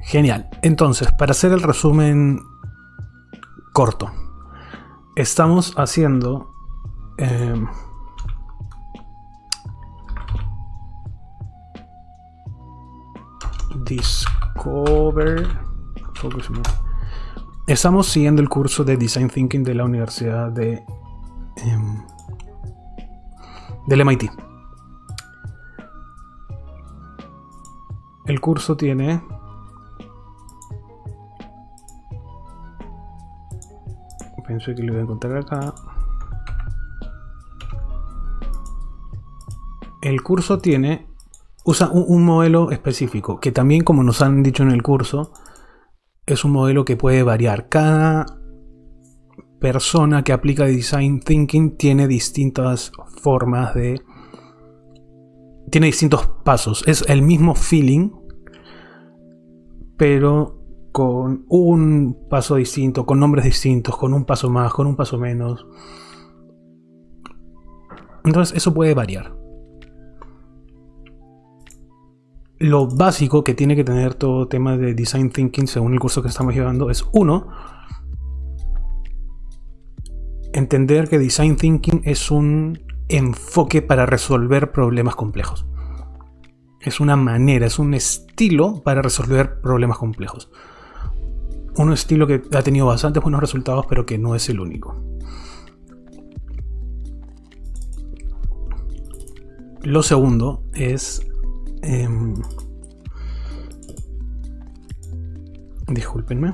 Genial. Entonces, para hacer el resumen corto, estamos haciendo Discover Focus. Estamos siguiendo el curso de Design Thinking de la Universidad del MIT. El curso tiene pensé que lo iba a encontrar acá. El curso usa un modelo específico, que también, como nos han dicho en el curso, es un modelo que puede variar. Cada persona que aplica Design Thinking tiene distintas formas tiene distintos pasos. Es el mismo feeling, pero con un paso distinto, con nombres distintos, con un paso más, con un paso menos. Entonces eso puede variar. Lo básico que tiene que tener todo tema de Design Thinking, según el curso que estamos llevando, es entender que Design Thinking es un enfoque para resolver problemas complejos. Es una manera, es un estilo para resolver problemas complejos. Un estilo que ha tenido bastantes buenos resultados, pero que no es el único. Lo segundo es discúlpenme,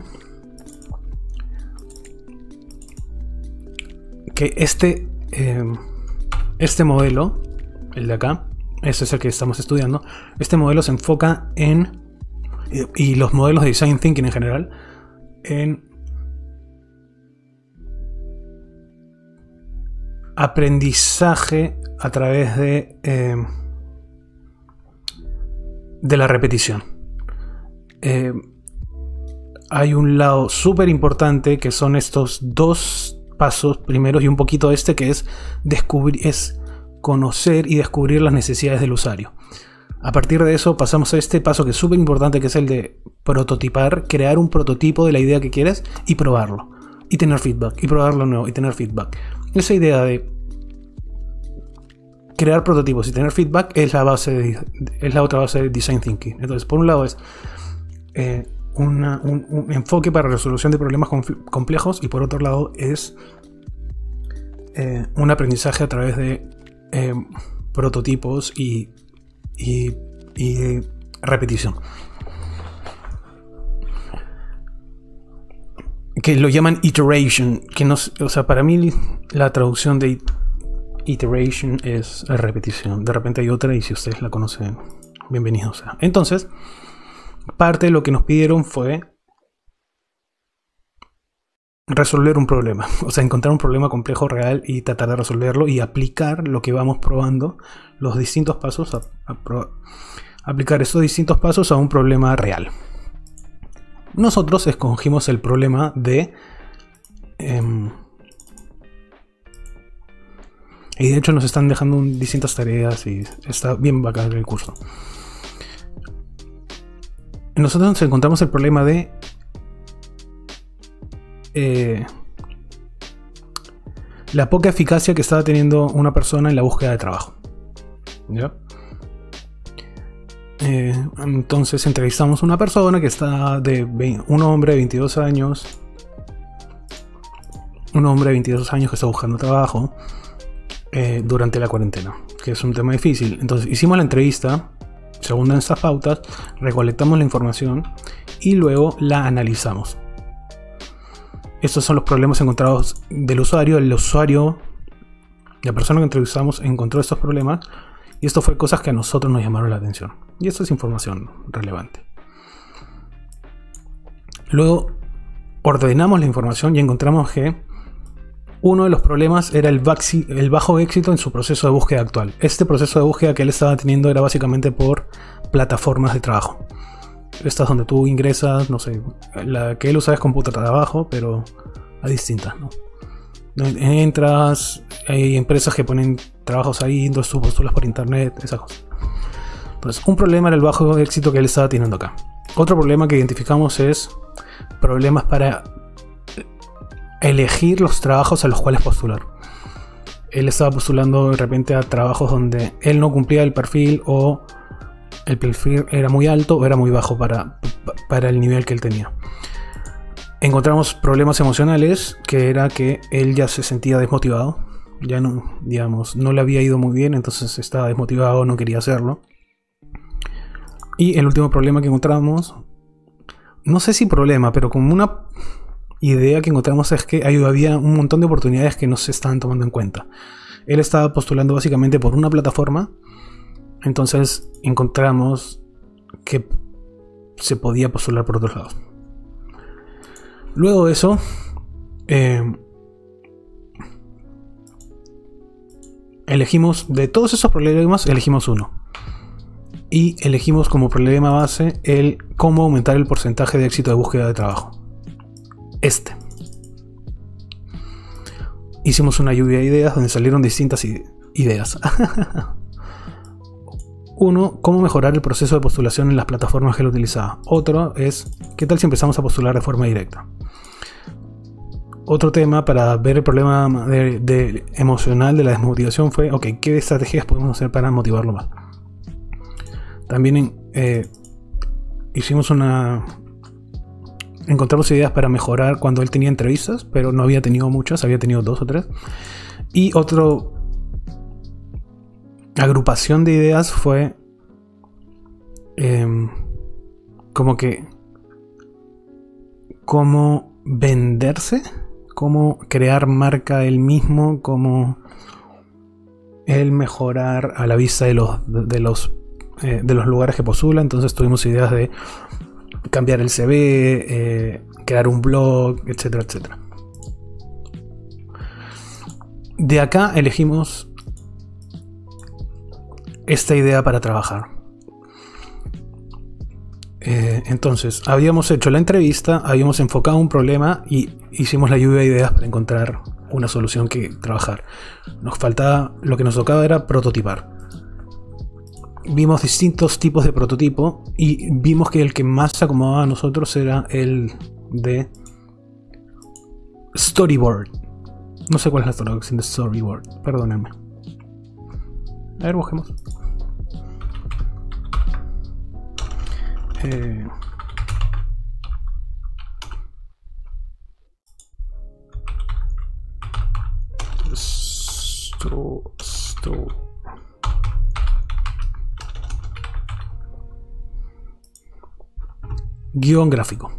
que este modelo, el de acá, ese es el que estamos estudiando. Este modelo se enfoca y los modelos de Design Thinking en general, en aprendizaje a través de la repetición. Hay un lado súper importante que son estos dos pasos primeros y un poquito que es conocer y descubrir las necesidades del usuario. A partir de eso pasamos a este paso que es súper importante, que es el de prototipar, crear un prototipo de la idea que quieres y probarlo. Y tener feedback, y probarlo nuevo, y tener feedback. Esa idea de crear prototipos y tener feedback es la otra base de Design Thinking. Entonces, por un lado es un enfoque para resolución de problemas complejos, y por otro lado es un aprendizaje a través de prototipos y repetición, que lo llaman iteration, que no, o sea, para mí la traducción de iteration es repetición. De repente hay otra, y si ustedes la conocen, bienvenidos. Entonces, parte de lo que nos pidieron fue resolver un problema, o sea, encontrar un problema complejo real y tratar de resolverlo y aplicar lo que vamos probando, los distintos pasos, aplicar esos distintos pasos a un problema real. Nosotros escogimos el problema de y de hecho nos están dejando distintas tareas y está bien bacán el curso. Nosotros nos encontramos el problema de la poca eficacia que estaba teniendo una persona en la búsqueda de trabajo. ¿Ya? Entonces entrevistamos a una persona que está un hombre de 22 años. Un hombre de 22 años que está buscando trabajo durante la cuarentena, que es un tema difícil. Entonces hicimos la entrevista según estas pautas, recolectamos la información y luego la analizamos. Estos son los problemas encontrados del usuario. El usuario, la persona que entrevistamos, encontró estos problemas, y esto fue cosas que a nosotros nos llamaron la atención. Y esto es información relevante. Luego ordenamos la información y encontramos que uno de los problemas era el bajo éxito en su proceso de búsqueda actual. Este proceso de búsqueda que él estaba teniendo era básicamente por plataformas de trabajo. Estas donde tú ingresas, no sé, la que él usa es Computrabajo, pero hay distintas, ¿no? Entras, hay empresas que ponen trabajos ahí, entonces tú postulas por internet, esas cosas. Entonces, un problema era el bajo éxito que él estaba teniendo acá. Otro problema que identificamos es problemas para elegir los trabajos a los cuales postular. Él estaba postulando de repente a trabajos donde él no cumplía el perfil, o el perfil era muy alto o era muy bajo para el nivel que él tenía. Encontramos problemas emocionales, que era que él ya se sentía desmotivado. Ya no, digamos, no le había ido muy bien, entonces estaba desmotivado, no quería hacerlo. Y el último problema que encontramos, no sé si problema, pero como una idea que encontramos, es que había un montón de oportunidades que no se estaban tomando en cuenta. Él estaba postulando básicamente por una plataforma, entonces encontramos que se podía postular por otros lados. Luego de eso, elegimos, de todos esos problemas, elegimos uno. Y elegimos como problema base el cómo aumentar el porcentaje de éxito de búsqueda de trabajo. Hicimos una lluvia de ideas donde salieron distintas ideas. Uno, cómo mejorar el proceso de postulación en las plataformas que él utilizaba. Otro es, ¿qué tal si empezamos a postular de forma directa? Otro tema para ver el problema emocional de la desmotivación fue, ok, ¿qué estrategias podemos hacer para motivarlo más? También encontramos ideas para mejorar cuando él tenía entrevistas, pero no había tenido muchas, había tenido 2 o 3. Y otro agrupación de ideas fue como que cómo venderse, cómo crear marca él mismo, cómo él mejorar a la vista de los lugares que postula. Entonces tuvimos ideas de cambiar el CV, crear un blog, etcétera, etcétera. De acá elegimos esta idea para trabajar. Entonces, habíamos hecho la entrevista, habíamos enfocado un problema y hicimos la lluvia de ideas para encontrar una solución que trabajar. Nos faltaba, lo que nos tocaba era prototipar. Vimos distintos tipos de prototipo y vimos que el que más se acomodaba a nosotros era el de storyboard. No sé cuál es la traducción de storyboard, perdónenme. A ver, busquemos. Guión gráfico,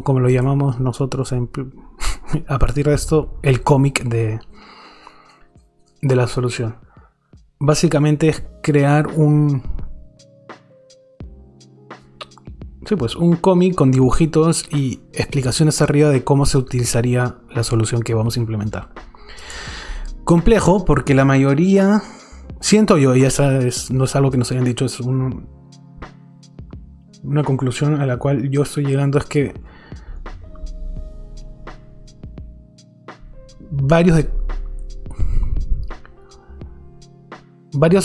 como lo llamamos nosotros a partir de esto, el cómic de la solución. Básicamente es crear un cómic con dibujitos y explicaciones arriba de cómo se utilizaría la solución que vamos a implementar. Complejo porque la mayoría, siento yo, y esa no es algo que nos hayan dicho, es una conclusión a la cual yo estoy llegando, es que varios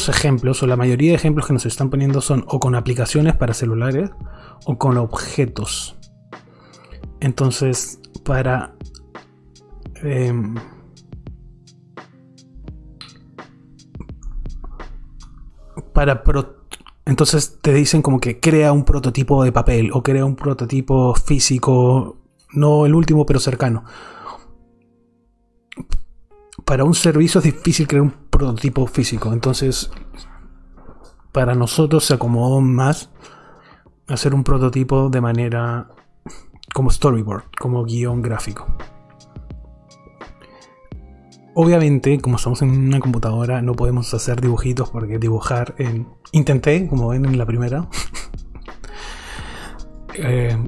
ejemplos, o la mayoría de ejemplos que nos están poniendo, son o con aplicaciones para celulares o con objetos. Entonces, entonces te dicen como que crea un prototipo de papel o crea un prototipo físico, no el último pero cercano. Para un servicio es difícil crear un prototipo físico, entonces para nosotros se acomodó más hacer un prototipo de manera como storyboard, como guión gráfico. Obviamente, como estamos en una computadora, no podemos hacer dibujitos porque dibujar intenté, como ven en la primera.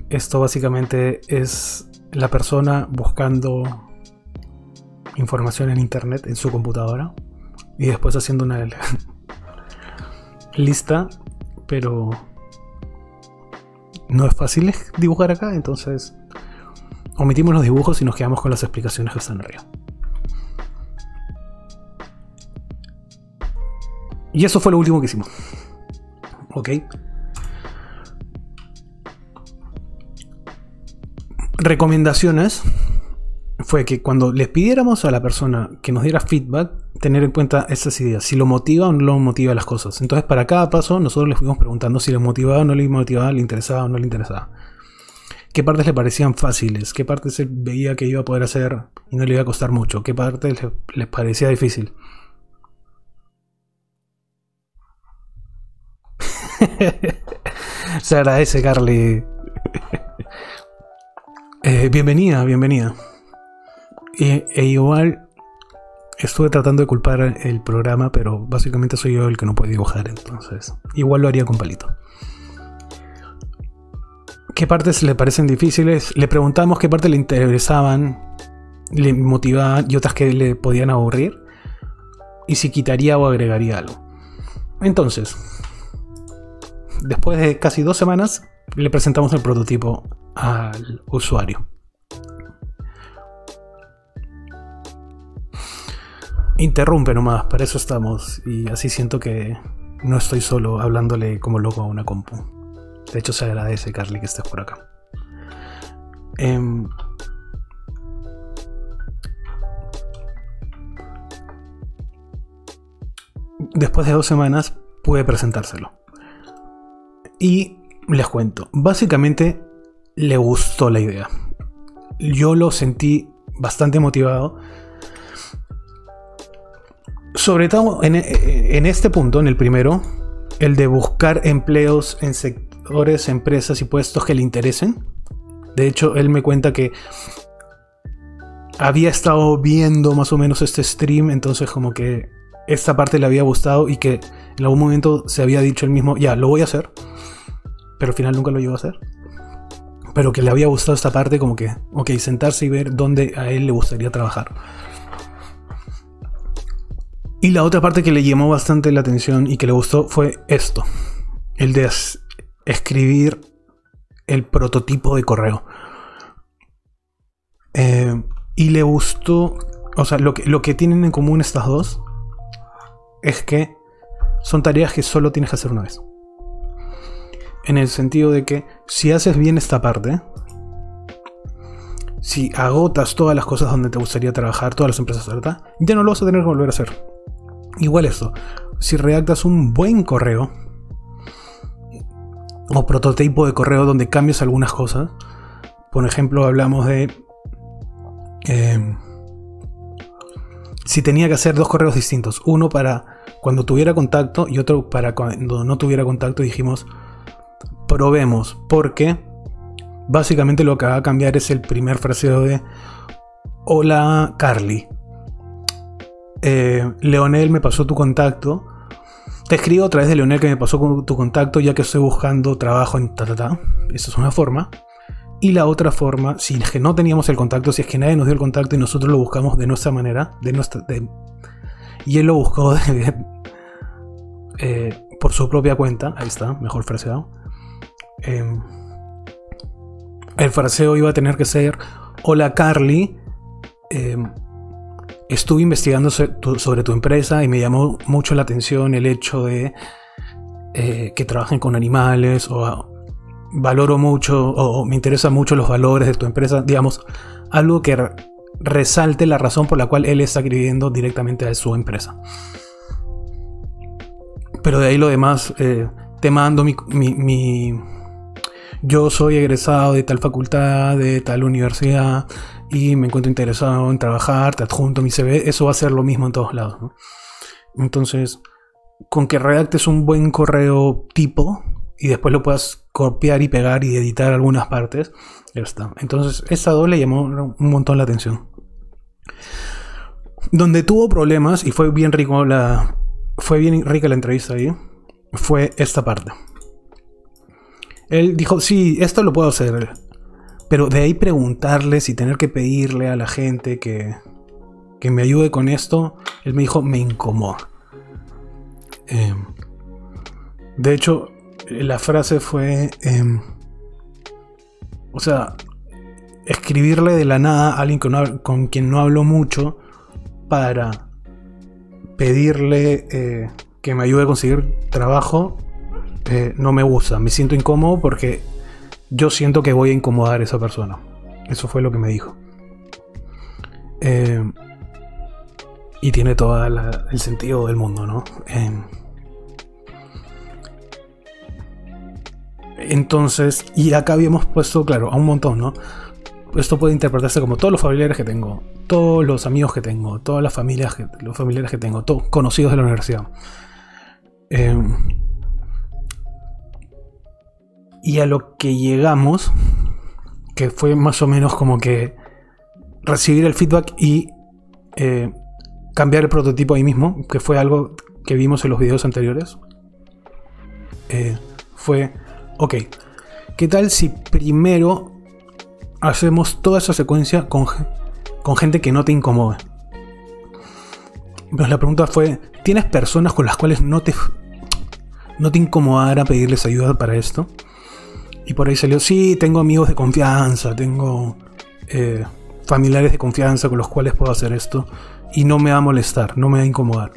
Esto básicamente es la persona buscando información en internet en su computadora y después haciendo una lista, pero no es fácil dibujar acá, entonces omitimos los dibujos y nos quedamos con las explicaciones que están arriba. Y eso fue lo último que hicimos. Ok. Recomendaciones fue que cuando les pidiéramos a la persona que nos diera feedback, tener en cuenta estas ideas, si lo motiva o no lo motiva las cosas. Entonces, para cada paso, nosotros les fuimos preguntando si le motivaba o no le motivaba, le interesaba o no le interesaba. Qué partes le parecían fáciles, qué partes él veía que iba a poder hacer y no le iba a costar mucho, qué partes les parecía difícil. Se agradece, Carly. Bienvenida, bienvenida. E igual estuve tratando de culpar el programa, pero básicamente soy yo el que no puede dibujar, entonces igual lo haría con palito. ¿Qué partes le parecen difíciles? Le preguntamos qué partes le interesaban, le motivaban y otras que le podían aburrir, y si quitaría o agregaría algo. Entonces, después de casi 2 semanas, le presentamos el prototipo al usuario. Interrumpe nomás, para eso estamos. Y así siento que no estoy solo hablándole como loco a una compu. De hecho, se agradece, Carly, que estés por acá. Después de 2 semanas pude presentárselo. Y les cuento, básicamente le gustó la idea. Yo lo sentí bastante motivado. Sobre todo en este punto, en el primero, el de buscar empleos en sectores, empresas y puestos que le interesen. De hecho, él me cuenta que había estado viendo más o menos este stream, entonces como que esta parte le había gustado y que en algún momento se había dicho él mismo, ya, lo voy a hacer, pero al final nunca lo llegó a hacer. Pero que le había gustado esta parte, como que, ok, sentarse y ver dónde a él le gustaría trabajar. Y la otra parte que le llamó bastante la atención y que le gustó fue esto, el de escribir el prototipo de correo. Y le gustó, o sea, lo que tienen en común estas dos es que son tareas que solo tienes que hacer una vez. En el sentido de que si haces bien esta parte, si agotas todas las cosas donde te gustaría trabajar, todas las empresas, ¿verdad?, ya no lo vas a tener que volver a hacer. Igual esto, si redactas un buen correo o prototipo de correo donde cambias algunas cosas, por ejemplo, hablamos de si tenía que hacer 2 correos distintos, uno para cuando tuviera contacto y otro para cuando no tuviera contacto, dijimos probemos, porque básicamente lo que va a cambiar es el primer fraseo de hola Carly, Leonel me pasó tu contacto, te escribo a través de Leonel que me pasó tu contacto ya que estoy buscando trabajo en ta. Esa es una forma. Y la otra forma, si es que no teníamos el contacto, si es que nadie nos dio el contacto y nosotros lo buscamos de nuestra manera, y él lo buscó por su propia cuenta, ahí está, mejor fraseado. El fraseo iba a tener que ser hola Carly, estuve investigando sobre tu empresa y me llamó mucho la atención el hecho de que trabajen con animales, o valoro mucho o me interesan mucho los valores de tu empresa, digamos, algo que resalte la razón por la cual él está escribiendo directamente a su empresa. Pero de ahí lo demás, te mando yo soy egresado de tal facultad, de tal universidad y me encuentro interesado en trabajar, te adjunto mi CV, eso va a ser lo mismo en todos lados, ¿no? Entonces, con que redactes un buen correo tipo y después lo puedas copiar y pegar y editar algunas partes, ya está. Entonces, esa dos le llamó un montón la atención. Donde tuvo problemas, y fue bien rica la entrevista ahí, fue esta parte. Él dijo, sí, esto lo puedo hacer, pero de ahí preguntarles y tener que pedirle a la gente que me ayude con esto, él me dijo, me incomoda. De hecho, la frase fue, o sea, escribirle de la nada a alguien con quien no hablo mucho para pedirle que me ayude a conseguir trabajo, no me gusta. Me siento incómodo porque yo siento que voy a incomodar a esa persona. Eso fue lo que me dijo. Y tiene todo el sentido del mundo, ¿no? Entonces, y acá habíamos puesto, claro, a un montón, ¿no? Esto puede interpretarse como todos los familiares que tengo, todos los amigos que tengo, todas las familias, los familiares que tengo, todos conocidos de la universidad. Y a lo que llegamos, que fue más o menos como que recibir el feedback y cambiar el prototipo ahí mismo, que fue algo que vimos en los videos anteriores, fue, ok, ¿qué tal si primero hacemos toda esa secuencia con gente que no te incomode? Pues la pregunta fue, ¿tienes personas con las cuales no te incomodara pedirles ayuda para esto? Y por ahí salió, sí, tengo amigos de confianza, tengo familiares de confianza con los cuales puedo hacer esto y no me va a molestar, no me va a incomodar.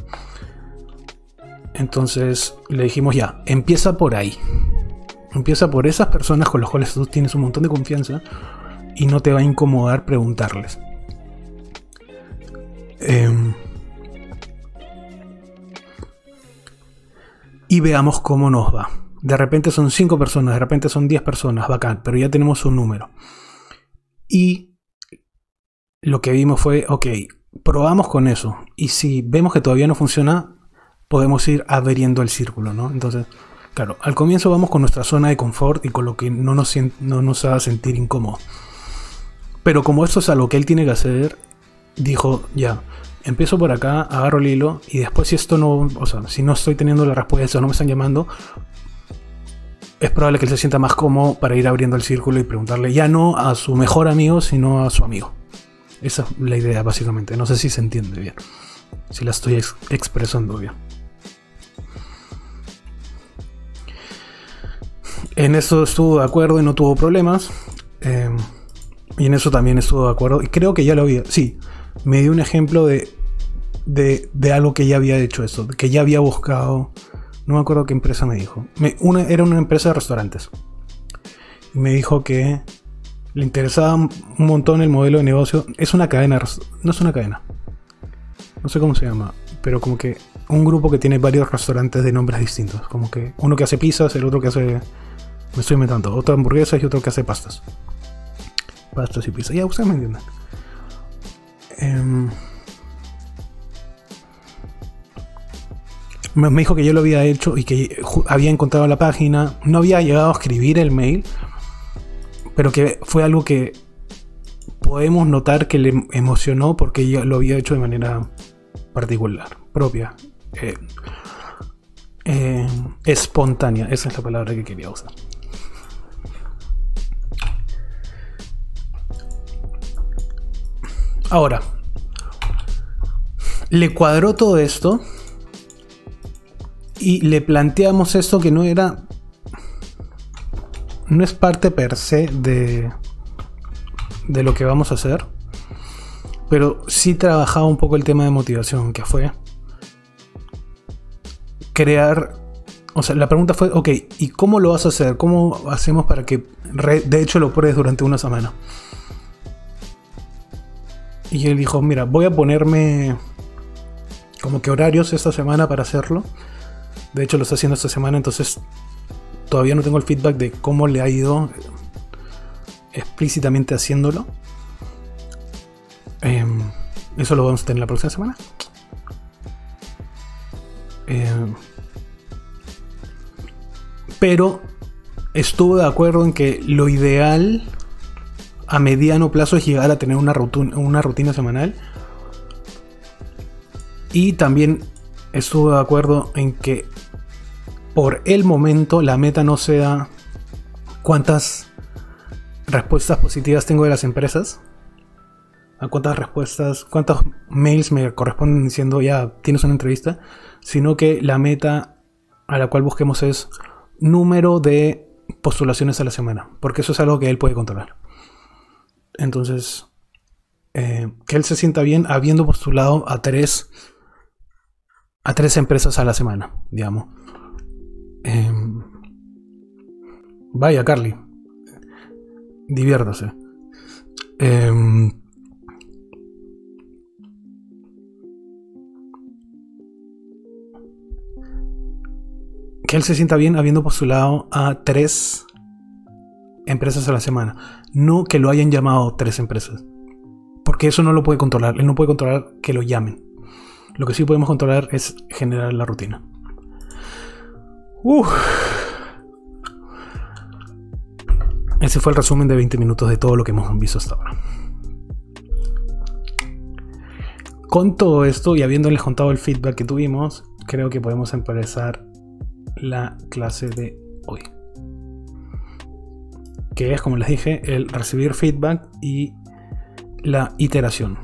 Entonces le dijimos, ya, empieza por ahí. Empieza por esas personas con las cuales tú tienes un montón de confianza y no te va a incomodar preguntarles. Y veamos cómo nos va. De repente son 5 personas, de repente son 10 personas, bacán, pero ya tenemos un número. Y lo que vimos fue, ok, probamos con eso. Y si vemos que todavía no funciona, podemos ir abriendo el círculo, ¿no? Entonces, claro, al comienzo vamos con nuestra zona de confort y con lo que no nos haga sentir incómodo. Pero como esto es algo que él tiene que hacer, dijo, ya, empiezo por acá, agarro el hilo y después si esto no, o sea, si no estoy teniendo la respuesta o no me están llamando, es probable que él se sienta más cómodo para ir abriendo el círculo y preguntarle ya no a su mejor amigo, sino a su amigo. Esa es la idea, básicamente. No sé si se entiende bien, si la estoy expresando bien. En eso estuvo de acuerdo y no tuvo problemas. Y en eso también estuvo de acuerdo. Y creo que ya lo había... Sí, me dio un ejemplo de algo que ya había hecho eso. Que ya había buscado... No me acuerdo qué empresa me dijo. Era una empresa de restaurantes. Y me dijo que le interesaba un montón el modelo de negocio. Es una cadena. No es una cadena. No sé cómo se llama. Pero como que un grupo que tiene varios restaurantes de nombres distintos. Como que uno que hace pizzas, el otro que hace... Me estoy inventando. Otro hamburguesas y otro que hace pastas. Pastas y pizzas. Ya, ustedes me entienden. Me dijo que yo lo había hecho y que había encontrado la página. No había llegado a escribir el mail, pero que fue algo que podemos notar que le emocionó porque yo lo había hecho de manera particular, propia, espontánea. Esa es la palabra que quería usar. Ahora, le cuadró todo esto y le planteamos esto que no es parte per se de lo que vamos a hacer, pero sí trabajaba un poco el tema de motivación, que fue crear, o sea, la pregunta fue, ok, ¿y cómo lo vas a hacer? ¿Cómo hacemos para que de hecho lo pruebes durante una semana? Y él dijo, mira, voy a ponerme como que horarios esta semana para hacerlo. De hecho lo está haciendo esta semana, entonces todavía no tengo el feedback de cómo le ha ido explícitamente haciéndolo. Eso lo vamos a tener la próxima semana. Pero estuvo de acuerdo en que lo ideal a mediano plazo es llegar a tener una rutina semanal. Y también estuvo de acuerdo en que por el momento la meta no sea cuántas respuestas positivas tengo de las empresas, a cuántos mails me corresponden diciendo ya tienes una entrevista, sino que la meta a la cual busquemos es número de postulaciones a la semana, porque eso es algo que él puede controlar. Entonces, que él se sienta bien habiendo postulado a tres empresas a la semana, digamos. Vaya, Carly, diviértase. Que él se sienta bien habiendo postulado a 3 empresas a la semana. No que lo hayan llamado 3 empresas. Porque eso no lo puede controlar. Él no puede controlar que lo llamen. Lo que sí podemos controlar es generar la rutina. Ese fue el resumen de 20 minutos de todo lo que hemos visto hasta ahora. Con todo esto y habiéndoles contado el feedback que tuvimos, creo que podemos empezar la clase de hoy, que es, como les dije, el recibir feedback y la iteración.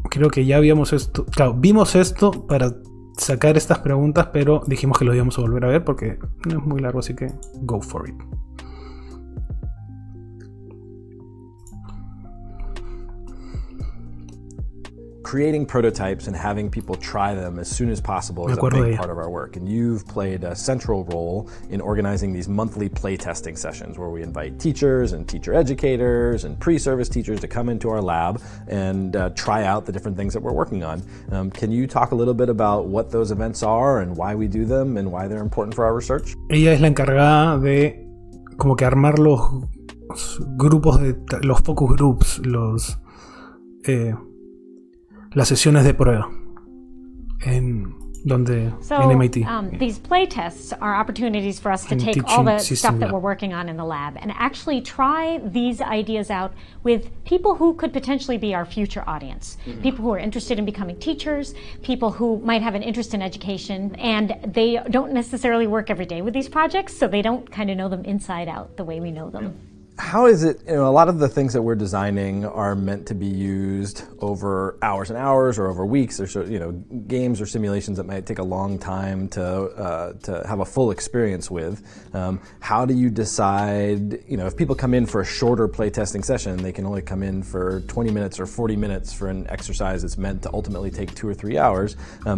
Creo que ya habíamos esto, claro, vimos esto para sacar estas preguntas, pero dijimos que lo íbamos a volver a ver porque no es muy largo, así que go for it. Creating prototypes and having people try them as soon as possible is a big part of our work. And you've played a central role in organizing these monthly playtesting sessions where we invite teachers and teacher educators and pre-service teachers to come into our lab and try out the different things that we're working on. Can you talk a little bit about what those events are and why we do them and why they're important for our research? Ella es la encargada de como que armar los grupos de los focus groups, las sesiones de prueba en MIT. These play tests are opportunities for us to take all the stuff that we're working on in the lab and actually try these ideas out with people who could potentially be our future audience. People who are interested in becoming teachers, people who might have an interest in education, and they don't necessarily work every day with these projects, so they don't kind of know them inside out the way we know them. How is it, a lot of the things that we're designing are meant to be used over hours and hours or over weeks, or so, games or simulations that might take a long time to have a full experience with. How do you decide, if people come in for a shorter playtesting session, they can only come in for 20 minutes or 40 minutes for an exercise that's meant to ultimately take 2 or 3 hours.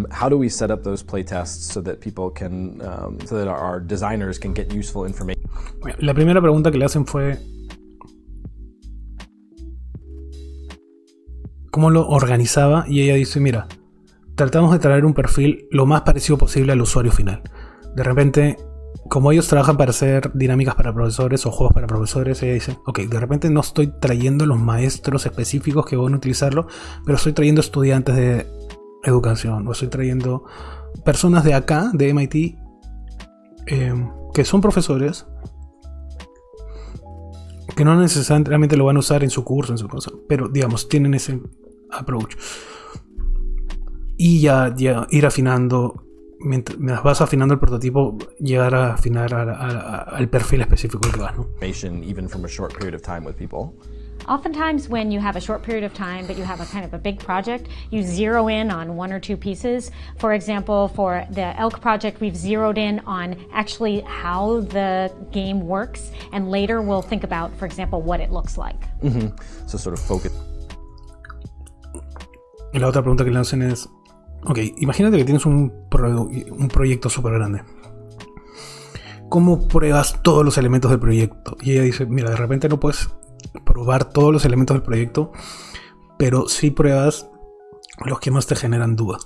How do we set up those playtests so that people can, so that our designers can get useful information? La primera pregunta que le hacen fue cómo lo organizaba, y ella dice, mira, tratamos de traer un perfil lo más parecido posible al usuario final. De repente, como ellos trabajan para hacer dinámicas para profesores o juegos para profesores, ella dice, ok, de repente no estoy trayendo los maestros específicos que van a utilizarlo, pero estoy trayendo estudiantes de educación, o estoy trayendo personas de acá, de MIT, que son profesores, que no necesariamente lo van a usar en su curso, en su cosa, pero digamos, tienen ese approach. Y ya ir afinando, mientras vas afinando el prototipo, llegar a afinar al perfil específico que vas, ¿no? Even from a short period of time with people. Oftentimes when you have a short period of time but you have a kind of a big project, you zero in on 1 or 2 pieces. For example, for the ELK project, we've zeroed in on actually how the game works, and later we'll think about, for example, what it looks like. So sort of focus. Y la otra pregunta que le hacen es, ok, imagínate que tienes un proyecto súper grande. ¿Cómo pruebas todos los elementos del proyecto? Y ella dice, mira, de repente no puedes probar todos los elementos del proyecto, pero sí pruebas los que más te generan duda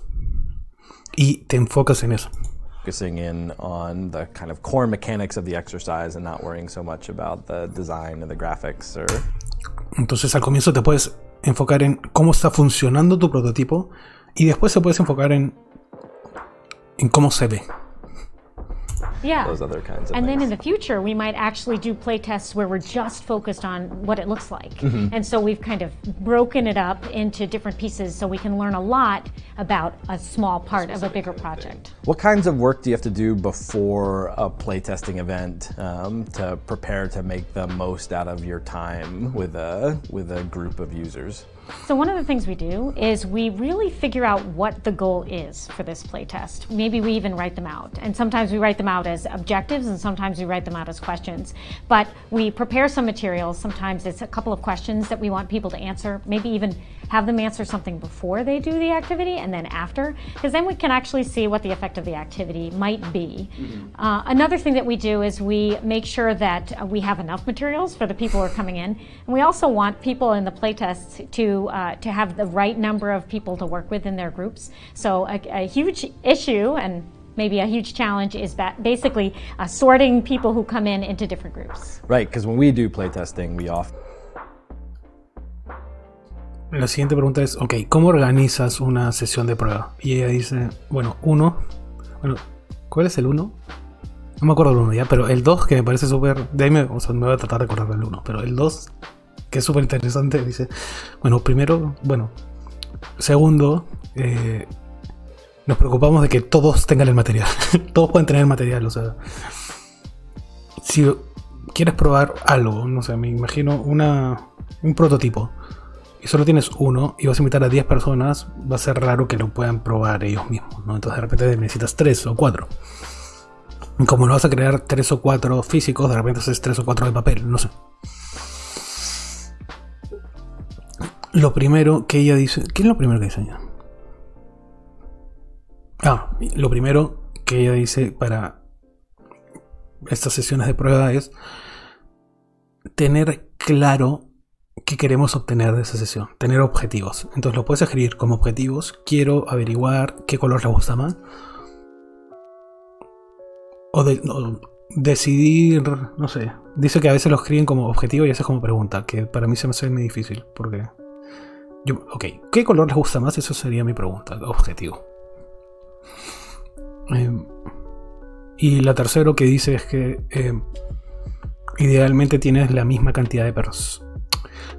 y te enfocas en eso. Focusing in on the kind of core mechanics of the exercise and not worrying so much about the design and the graphics. Entonces al comienzo te puedes enfocar en cómo está funcionando tu prototipo y después te puedes enfocar en cómo se ve. Yeah, those other kinds of and things. then in the future we might actually do play tests where we're just focused on what it looks like. And so we've kind of broken it up into different pieces so we can learn a lot about a small part of a bigger project. What kinds of work do you have to do before a playtesting event to prepare to make the most out of your time with a group of users? So one of the things we do is we really figure out what the goal is for this playtest. Maybe we even write them out. And sometimes we write them out as objectives and sometimes we write them out as questions. But we prepare some materials. Sometimes it's a couple of questions that we want people to answer, maybe even have them answer something before they do the activity and then after, because then we can actually see what the effect of the activity might be. Another thing that we do is we make sure that we have enough materials for the people who are coming in. And we also want people in the playtests to have the right number of people to work with in their groups. So a huge issue and maybe a huge challenge is basically sorting people who come in into different groups. Right, because when we do playtesting, we often... La siguiente pregunta es, ok, ¿cómo organizas una sesión de prueba? Y ella dice, bueno, ¿cuál es el 1? No me acuerdo del 1 ya, pero el 2 que me parece súper... De ahí me voy a tratar de acordar del 1, pero el 2... que es súper interesante, dice, segundo, nos preocupamos de que todos tengan el material, todos pueden tener el material, o sea, si quieres probar algo, no sé, me imagino un prototipo, y solo tienes uno, y vas a invitar a 10 personas, va a ser raro que lo puedan probar ellos mismos, ¿no? Entonces de repente necesitas 3 o 4. Como no vas a crear 3 o 4 físicos, de repente haces 3 o 4 de papel, no sé. Lo primero que ella dice... ¿Qué es lo primero que dice ella? Lo primero que ella dice para estas sesiones de prueba es tener claro qué queremos obtener de esa sesión. Tener objetivos. Entonces lo puedes escribir como objetivos. Quiero averiguar qué color le gusta más. O decidir... No sé. Dice que a veces lo escriben como objetivo y a veces como pregunta. Que para mí se me hace muy difícil. Porque... ¿qué color les gusta más? Eso sería mi pregunta, objetivo. Y la tercera que dice es que idealmente tienes la misma cantidad de personas.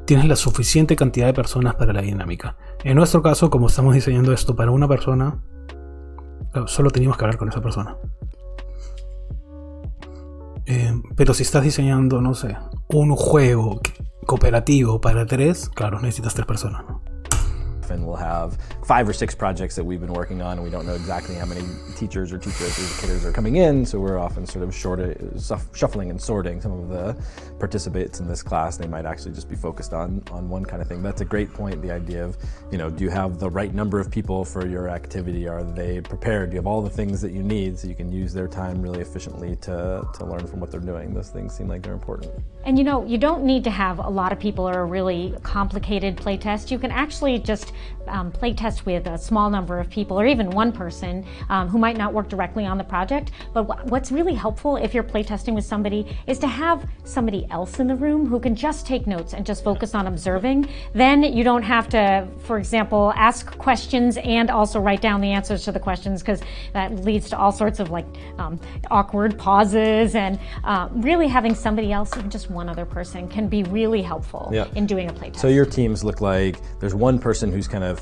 Tienes la suficiente cantidad de personas para la dinámica. En nuestro caso, como estamos diseñando esto para una persona, solo teníamos que hablar con esa persona. Pero si estás diseñando, no sé, un juego cooperativo para 3, claro, necesitas 3 personas, ¿no? And we'll have 5 or 6 projects that we've been working on, and we don't know exactly how many teachers or teacher educators are coming in, so we're often sort of shuffling and sorting some of the participants in this class. They might actually just be focused on one kind of thing. That's a great point, the idea of, do you have the right number of people for your activity? Are they prepared? Do you have all the things that you need so you can use their time really efficiently to learn from what they're doing? Those things seem like they're important. And you don't need to have a lot of people or a really complicated playtest. You can actually just playtest with a small number of people, or even one person who might not work directly on the project. But what's really helpful if you're playtesting with somebody is to have somebody else in the room who can just take notes and just focus on observing. Then you don't have to, for example, ask questions and also write down the answers to the questions, because that leads to all sorts of awkward pauses, and really having somebody else, even just one other person, can be really helpful in doing a playtest. So your teams look like there's one person who's kind of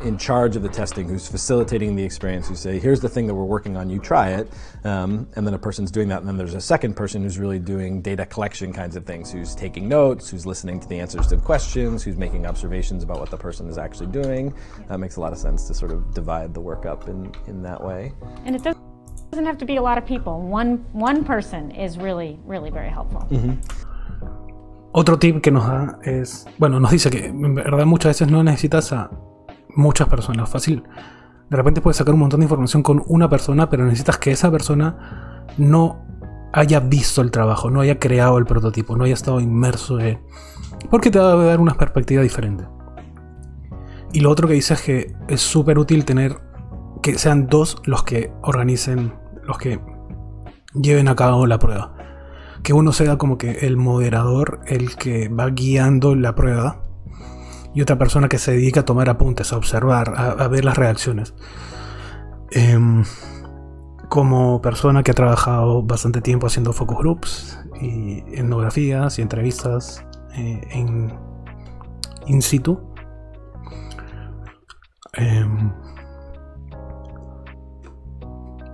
in charge of the testing, who's facilitating the experience, who say, here's the thing that we're working on, you try it, and then a person's doing that, and then there's a second person who's really doing data collection kinds of things, who's taking notes, who's listening to the answers to the questions, who's making observations about what the person is actually doing. That makes a lot of sense to sort of divide the work up in that way. And it doesn't have to be a lot of people. One person is really, really very helpful. Mm-hmm. Otro tip que nos da es, nos dice que en verdad muchas veces no necesitas a muchas personas. Fácil, de repente puedes sacar un montón de información con una persona, pero necesitas que esa persona no haya visto el trabajo, no haya creado el prototipo, no haya estado inmerso en... porque te va a dar una perspectiva diferente. Y lo otro que dice es que es súper útil tener que sean 2 los que organicen, los que lleven a cabo la prueba. Que uno sea como que el moderador, el que va guiando la prueba, y otra persona que se dedica a tomar apuntes, a observar, a ver las reacciones. Como persona que ha trabajado bastante tiempo haciendo focus groups y etnografías y entrevistas in situ,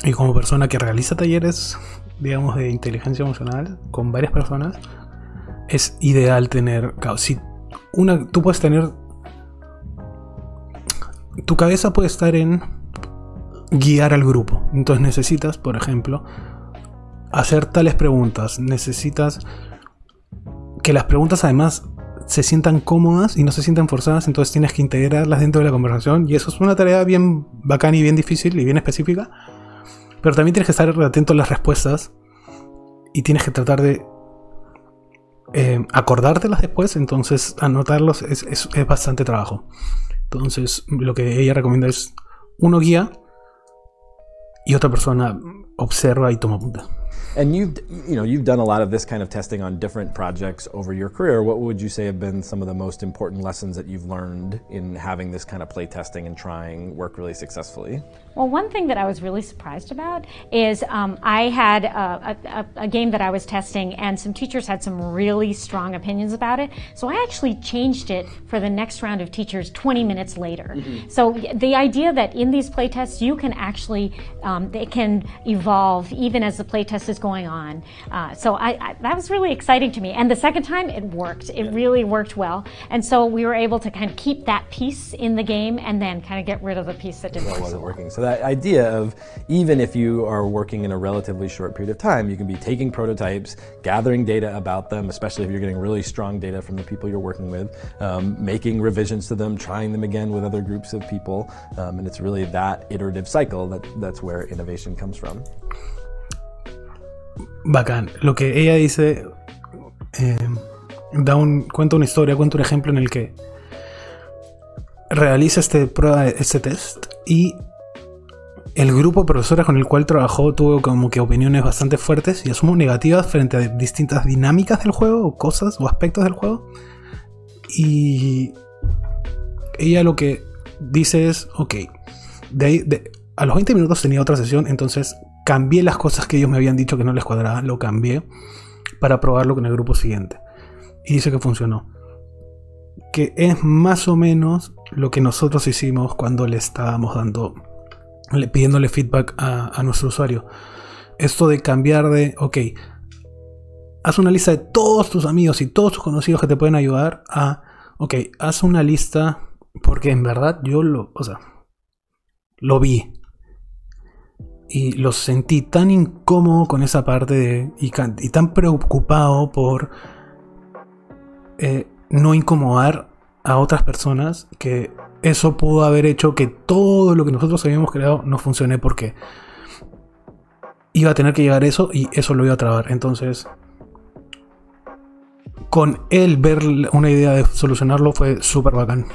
y como persona que realiza talleres, digamos, de inteligencia emocional con varias personas, es ideal tener, tú puedes tener tu cabeza puede estar en guiar al grupo. Entonces necesitas, por ejemplo, hacer tales preguntas. Necesitas que las preguntas además se sientan cómodas y no se sientan forzadas. Entonces tienes que integrarlas dentro de la conversación. Y eso es una tarea bien bacana y bien difícil y bien específica. Pero también tienes que estar atento a las respuestas. Y tienes que tratar de acordártelas después. Entonces anotarlos es bastante trabajo. Entonces lo que ella recomienda es uno guía y otra persona observa y toma punta. And you've done a lot of this kind of testing on different projects over your career. What would you say have been some of the most important lessons that you've learned in having this kind of play testing and trying work really successfully? Well, one thing that I was really surprised about is I had a game that I was testing, and some teachers had some really strong opinions about it. So I actually changed it for the next round of teachers 20 minutes later. Mm-hmm. So the idea that in these play tests you can actually, they can evolve even as the play test is going on. So that was really exciting to me. And the second time it worked. It really worked well. And so we were able to kind of keep that piece in the game and then kind of get rid of the piece that didn't work. Wasn't working. So that idea of even if you are working in a relatively short period of time, you can be taking prototypes, gathering data about them, especially if you're getting really strong data from the people you're working with, making revisions to them, trying them again with other groups of people. And it's really that iterative cycle that's where innovation comes from. Bacán. Lo que ella dice, cuenta una historia, cuenta un ejemplo en el que realiza este test y el grupo de profesores con el cual trabajó tuvo como que opiniones bastante fuertes y asumo negativas frente a distintas dinámicas del juego, o cosas o aspectos del juego. Y ella lo que dice es, ok, a los 20 minutos tenía otra sesión, entonces cambié las cosas que ellos me habían dicho que no les cuadraban, lo cambié para probarlo con el grupo siguiente. Y dice que funcionó. Que es más o menos lo que nosotros hicimos cuando le estábamos pidiéndole feedback a nuestro usuario. Esto de cambiar de, ok, haz una lista de todos tus amigos y todos tus conocidos que te pueden ayudar a, ok, haz una lista porque en verdad yo lo vi y lo sentí tan incómodo con esa parte y tan preocupado por no incomodar a otras personas, que eso pudo haber hecho que todo lo que nosotros habíamos creado no funcione, porque iba a tener que llegar eso y eso lo iba a trabar. Entonces, con él ver una idea de solucionarlo fue súper bacán.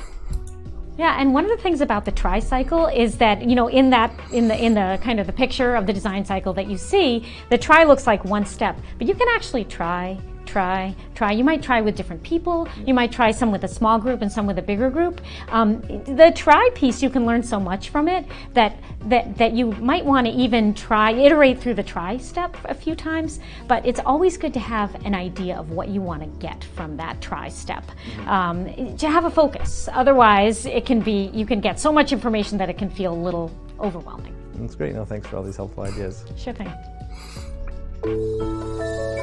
Yeah, and one of the things about the try cycle is that, you know, in the kind of the picture of the design cycle that you see, the try looks like one step, but you can actually try. You might try with different people. You might try some with a small group and some with a bigger group. The try piece, you can learn so much from it that you might want to even iterate through the try step a few times. But it's always good to have an idea of what you want to get from that try step. To have a focus. Otherwise, you can get so much information that it can feel a little overwhelming. That's great. No, thanks for all these helpful ideas. Sure thing.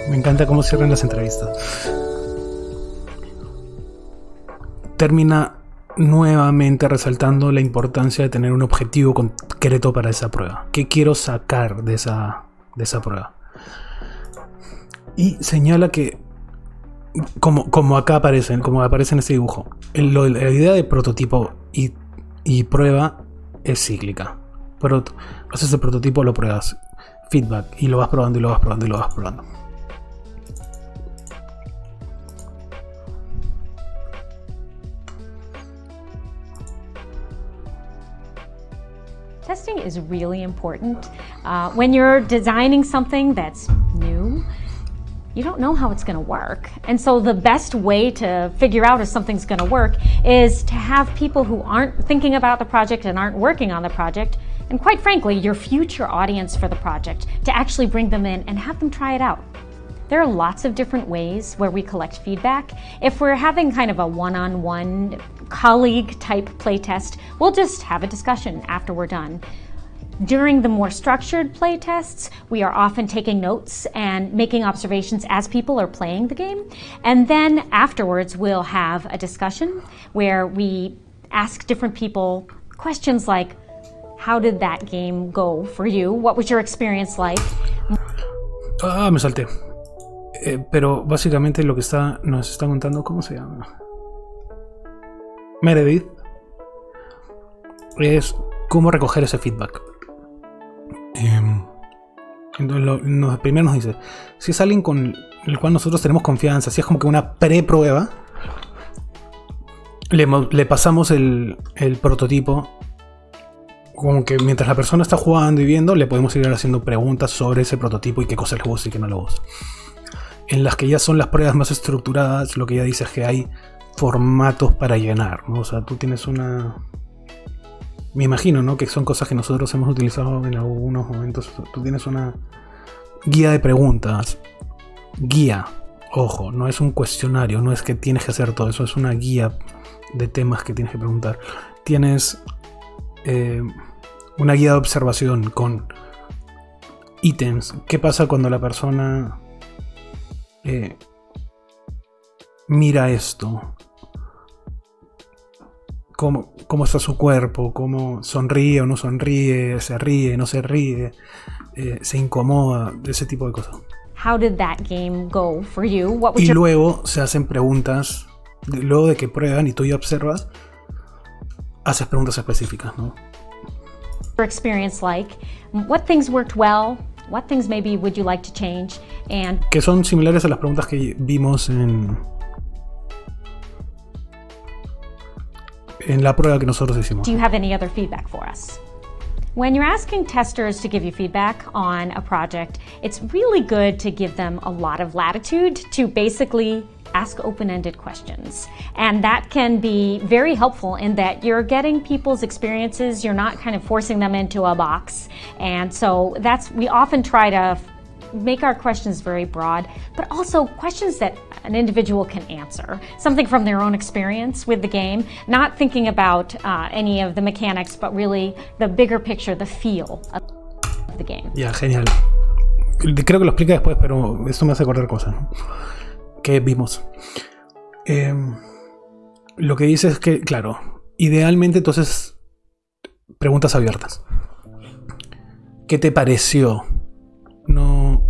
Me encanta cómo cierran las entrevistas. Termina nuevamente resaltando la importancia de tener un objetivo concreto para esa prueba. ¿Qué quiero sacar de esa prueba? Y señala que, como acá aparece, como aparece en este dibujo, la idea de prototipo y prueba es cíclica. Haces el prototipo, lo pruebas, feedback, y lo vas probando y lo vas probando y lo vas probando. Testing is really important. When you're designing something that's new, you don't know how it's going to work. And so the best way to figure out if something's going to work is to have people who aren't thinking about the project and aren't working on the project, and quite frankly, your future audience for the project, to actually bring them in and have them try it out. There are lots of different ways where we collect feedback. If we're having kind of a one-on-one colleague type playtest, we'll just have a discussion after we're done. During the more structured playtests, we are often taking notes and making observations as people are playing the game. And then afterwards, we'll have a discussion where we ask different people Questions like, how did that game go for you? What was your experience like? Ah, me salté. Pero básicamente lo que nos está contando, ¿cómo se llama? Meredith, es cómo recoger ese feedback. Entonces, primero nos dice, si es alguien con el cual nosotros tenemos confianza, si es como que una pre-prueba, le pasamos el prototipo, como que mientras la persona está jugando y viendo, le podemos ir haciendo preguntas sobre ese prototipo y qué cosas le gusta y qué no le gusta. En las que ya son las pruebas más estructuradas, lo que ya dice es que hay formatos para llenar, ¿no? O sea, tú tienes una... Me imagino, ¿no? Que son cosas que nosotros hemos utilizado en algunos momentos. Tú tienes una guía de preguntas. Guía. Ojo, no es un cuestionario, no es que tienes que hacer todo eso, es una guía de temas que tienes que preguntar. Tienes una guía de observación con ítems. ¿Qué pasa cuando la persona mira esto? ¿Cómo está su cuerpo? ¿Cómo sonríe o no sonríe? ¿Se ríe, no se ríe? ¿Se incomoda? Ese tipo de cosas. How did that game go for you? What was y luego se hacen preguntas, luego de que prueban y tú ya observas, haces preguntas específicas, ¿no? Your experience like? What things worked well? What things maybe would you like to change? And que son similares a las preguntas que vimos en la prueba que nosotros hicimos. Do you have any other feedback for us? When you're asking testers to give you feedback on a project, it's really good to give them a lot of latitude to basically ask open-ended questions. And that can be very helpful in that you're getting people's experiences, you're not kind of forcing them into a box. And so we often try to make our questions very broad, but also questions that an individual can answer. Something from their own experience with the game, not thinking about any of the mechanics, but really the bigger picture, the feel of the game. Ya, genial. Creo que lo explica después, pero esto me hace acordar cosas, ¿no? Que vimos. Lo que dice es que, claro, idealmente entonces preguntas abiertas. ¿Qué te pareció? No,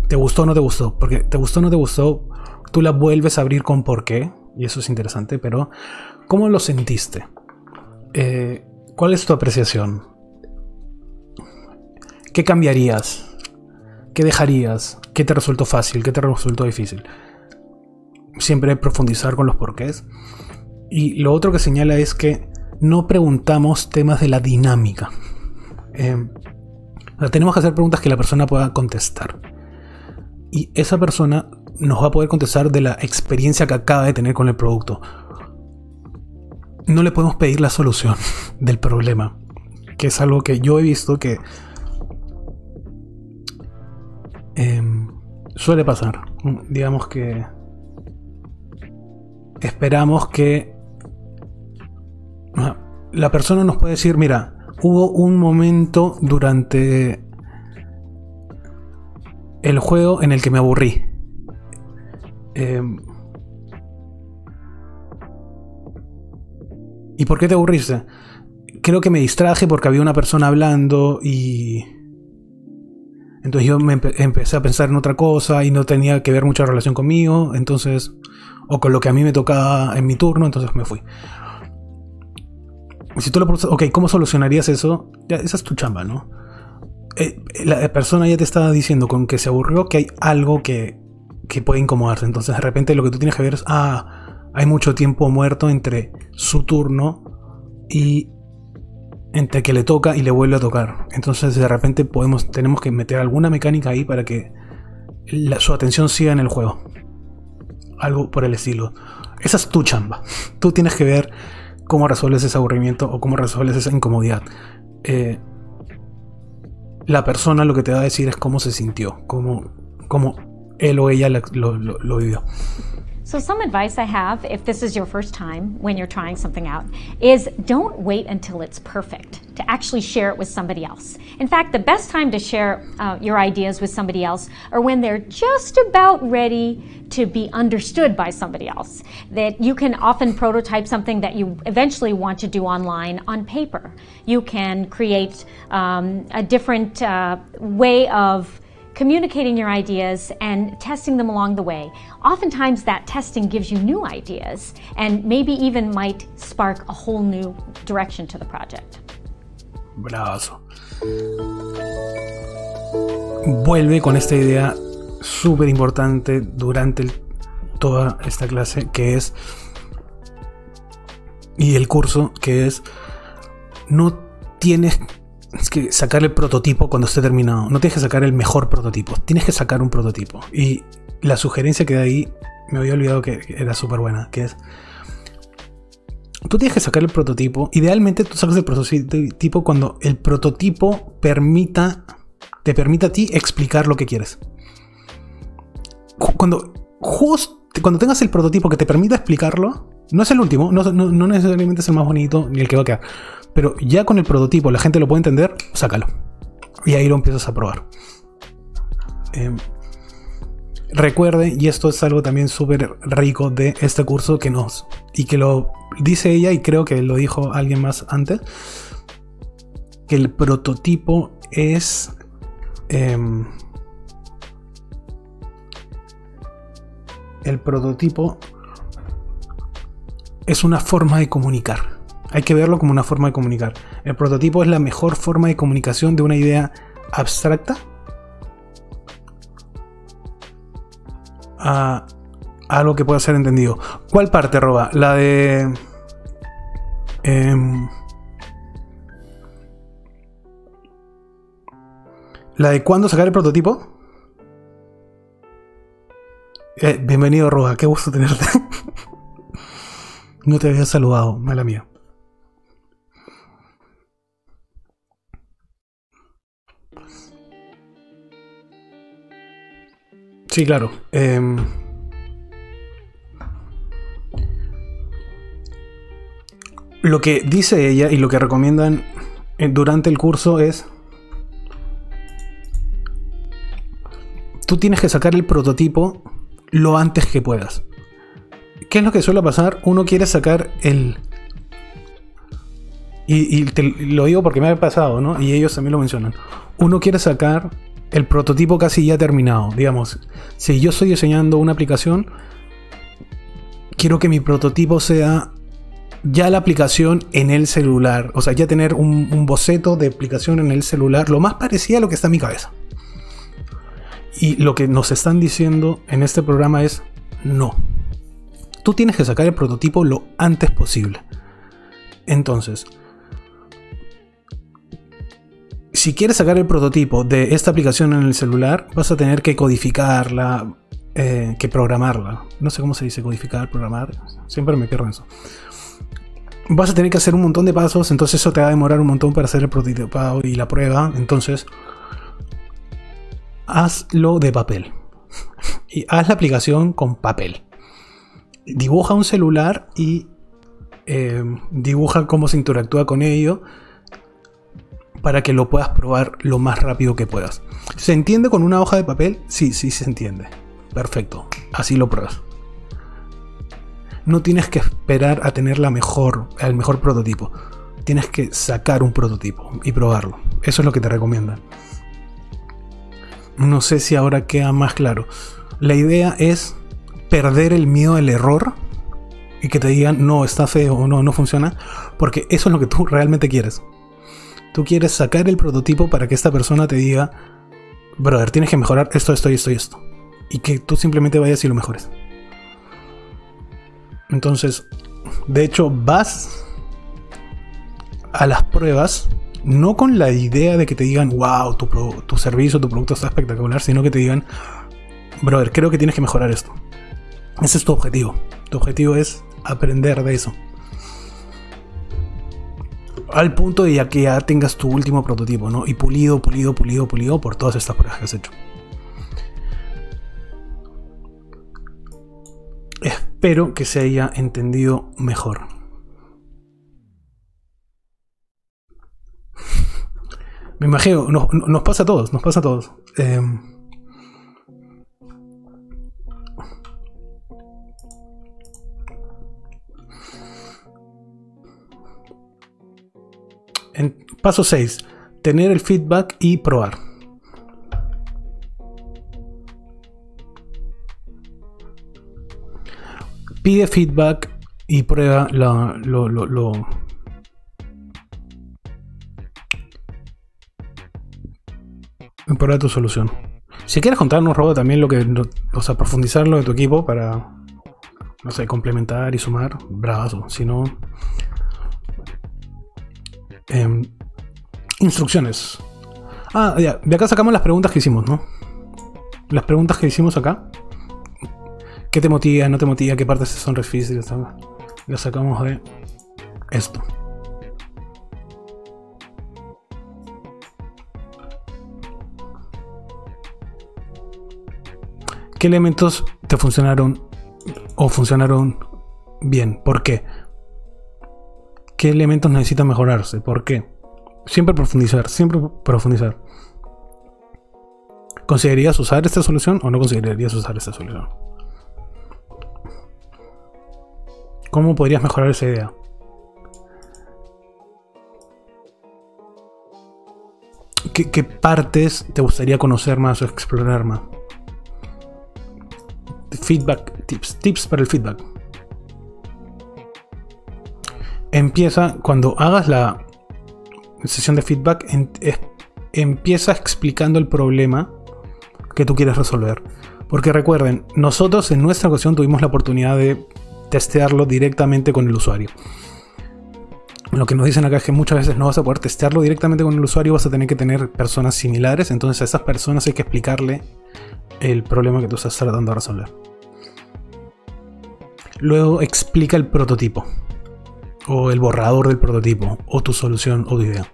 ¿te gustó o no te gustó? Porque te gustó o no te gustó, tú la vuelves a abrir con por qué, y eso es interesante, pero ¿cómo lo sentiste? ¿Cuál es tu apreciación? ¿Qué cambiarías? ¿Qué dejarías? ¿Qué te resultó fácil? ¿Qué te resultó difícil? Siempre profundizar con los porqués. Y lo otro que señala es que no preguntamos temas de la dinámica. O sea, tenemos que hacer preguntas que la persona pueda contestar. Y esa persona nos va a poder contestar de la experiencia que acaba de tener con el producto. No le podemos pedir la solución del problema, que es algo que yo he visto que suele pasar. Digamos que esperamos que la persona nos puede decir, mira, hubo un momento durante el juego en el que me aburrí. ¿Y por qué te aburriste? Creo que me distraje porque había una persona hablando y entonces yo empecé a pensar en otra cosa y no tenía que ver mucha relación conmigo, entonces, o con lo que a mí me tocaba en mi turno, entonces me fui. Si tú le preguntas, ok, ¿cómo solucionarías eso? Ya, esa es tu chamba, ¿no? La persona ya te está diciendo con que se aburrió que hay algo que puede incomodarse. Entonces de repente lo que tú tienes que ver es, hay mucho tiempo muerto entre su turno y entre que le toca y le vuelve a tocar. Entonces de repente tenemos que meter alguna mecánica ahí para que su atención siga en el juego. Algo por el estilo. Esa es tu chamba. Tú tienes que ver cómo resuelves ese aburrimiento o cómo resuelves esa incomodidad. La persona lo que te va a decir es cómo se sintió, cómo él o ella lo vivió. So some advice I have, if this is your first time when you're trying something out, is don't wait until it's perfect to actually share it with somebody else. In fact, the best time to share your ideas with somebody else are when they're just about ready to be understood by somebody else. That you can often prototype something that you eventually want to do online on paper. You can create a different way of communicating your ideas and testing them along the way. Oftentimes that testing gives you new ideas and maybe even might spark a whole new direction to the project. Bravazo. Vuelve con esta idea súper importante durante toda esta clase, que es, y el curso, que es, no tienes que sacar el prototipo cuando esté terminado. No tienes que sacar el mejor prototipo. Tienes que sacar un prototipo. Y la sugerencia que da ahí, me había olvidado que era súper buena, que es, tú tienes que sacar el prototipo. Idealmente tú sacas el prototipo cuando el prototipo te permita a ti explicar lo que quieres. Cuando tengas el prototipo que te permita explicarlo, no es el último, no necesariamente es el más bonito ni el que va a quedar, pero ya con el prototipo la gente lo puede entender, sácalo. Y ahí lo empiezas a probar. Recuerde, y esto es algo también súper rico de este curso, que lo dice ella, y creo que lo dijo alguien más antes, que el prototipo es una forma de comunicar. Hay que verlo como una forma de comunicar. El prototipo es la mejor forma de comunicación de una idea abstracta a algo que pueda ser entendido. ¿Cuál parte, Roba? La de... ¿la de cuándo sacar el prototipo? Bienvenido, Roba. Qué gusto tenerte. No te había saludado. Mala mía. Sí, claro. Lo que dice ella y lo que recomiendan durante el curso es: tú tienes que sacar el prototipo lo antes que puedas. ¿Qué es lo que suele pasar? Uno quiere sacar el... Y te lo digo porque me ha pasado, ¿no? Y ellos también lo mencionan. Uno quiere sacar el prototipo casi ya terminado. Digamos, si yo estoy diseñando una aplicación, quiero que mi prototipo sea ya la aplicación en el celular. O sea, ya tener un boceto de aplicación en el celular, lo más parecido a lo que está en mi cabeza. Y lo que nos están diciendo en este programa es: no. Tú tienes que sacar el prototipo lo antes posible. Entonces, si quieres sacar el prototipo de esta aplicación en el celular, vas a tener que codificarla, que programarla. No sé cómo se dice codificar, programar. Siempre me pierdo en eso. Vas a tener que hacer un montón de pasos, entonces eso te va a demorar un montón para hacer el prototipado y la prueba. Entonces, hazlo de papel. Y haz la aplicación con papel. Dibuja un celular y dibuja cómo se interactúa con ello para que lo puedas probar lo más rápido que puedas. ¿Se entiende con una hoja de papel? Sí, sí se entiende. Perfecto. Así lo pruebas. No tienes que esperar a tener el mejor prototipo. Tienes que sacar un prototipo y probarlo. Eso es lo que te recomiendan. No sé si ahora queda más claro. La idea es perder el miedo al error y que te digan no, está feo o no funciona, porque eso es lo que tú realmente quieres. Tú quieres sacar el prototipo para que esta persona te diga: brother, tienes que mejorar esto, esto y esto y esto, y que tú simplemente vayas y lo mejores. Entonces, de hecho, vas a las pruebas no con la idea de que te digan wow, tu servicio, tu producto está espectacular, sino que te digan: brother, creo que tienes que mejorar esto. Ese es tu objetivo. Tu objetivo es aprender de eso, al punto de que ya tengas tu último prototipo, ¿no? Y pulido por todas estas pruebas que has hecho. pero que se haya entendido mejor. Me imagino, nos pasa a todos, En paso 6, tener el feedback y probar. Pide feedback y prueba prueba tu solución. Si quieres contarnos, Robo, también o sea, profundizar lo de tu equipo para, no sé, complementar y sumar, bravazo. Si no, instrucciones. Ya, de acá sacamos las preguntas que hicimos, ¿no? Las preguntas que hicimos acá. ¿Qué te motiva? ¿No te motiva? ¿Qué partes son difíciles? Las sacamos de esto. ¿Qué elementos te funcionaron o funcionaron bien? ¿Por qué? ¿Qué elementos necesitan mejorarse? ¿Por qué? Siempre profundizar, siempre profundizar. ¿Considerarías usar esta solución o no considerarías usar esta solución? ¿Cómo podrías mejorar esa idea? ¿Qué partes te gustaría conocer más o explorar más? Feedback, tips para el feedback. Empieza, cuando hagas la sesión de feedback, empieza explicando el problema que tú quieres resolver. Porque recuerden, nosotros en nuestra ocasión tuvimos la oportunidad de testearlo directamente con el usuario. Lo que nos dicen acá es que muchas veces no vas a poder testearlo directamente con el usuario, vas a tener que tener personas similares, entonces a esas personas hay que explicarle el problema que tú estás tratando de resolver. Luego explica el prototipo, o el borrador del prototipo, o tu solución o tu idea.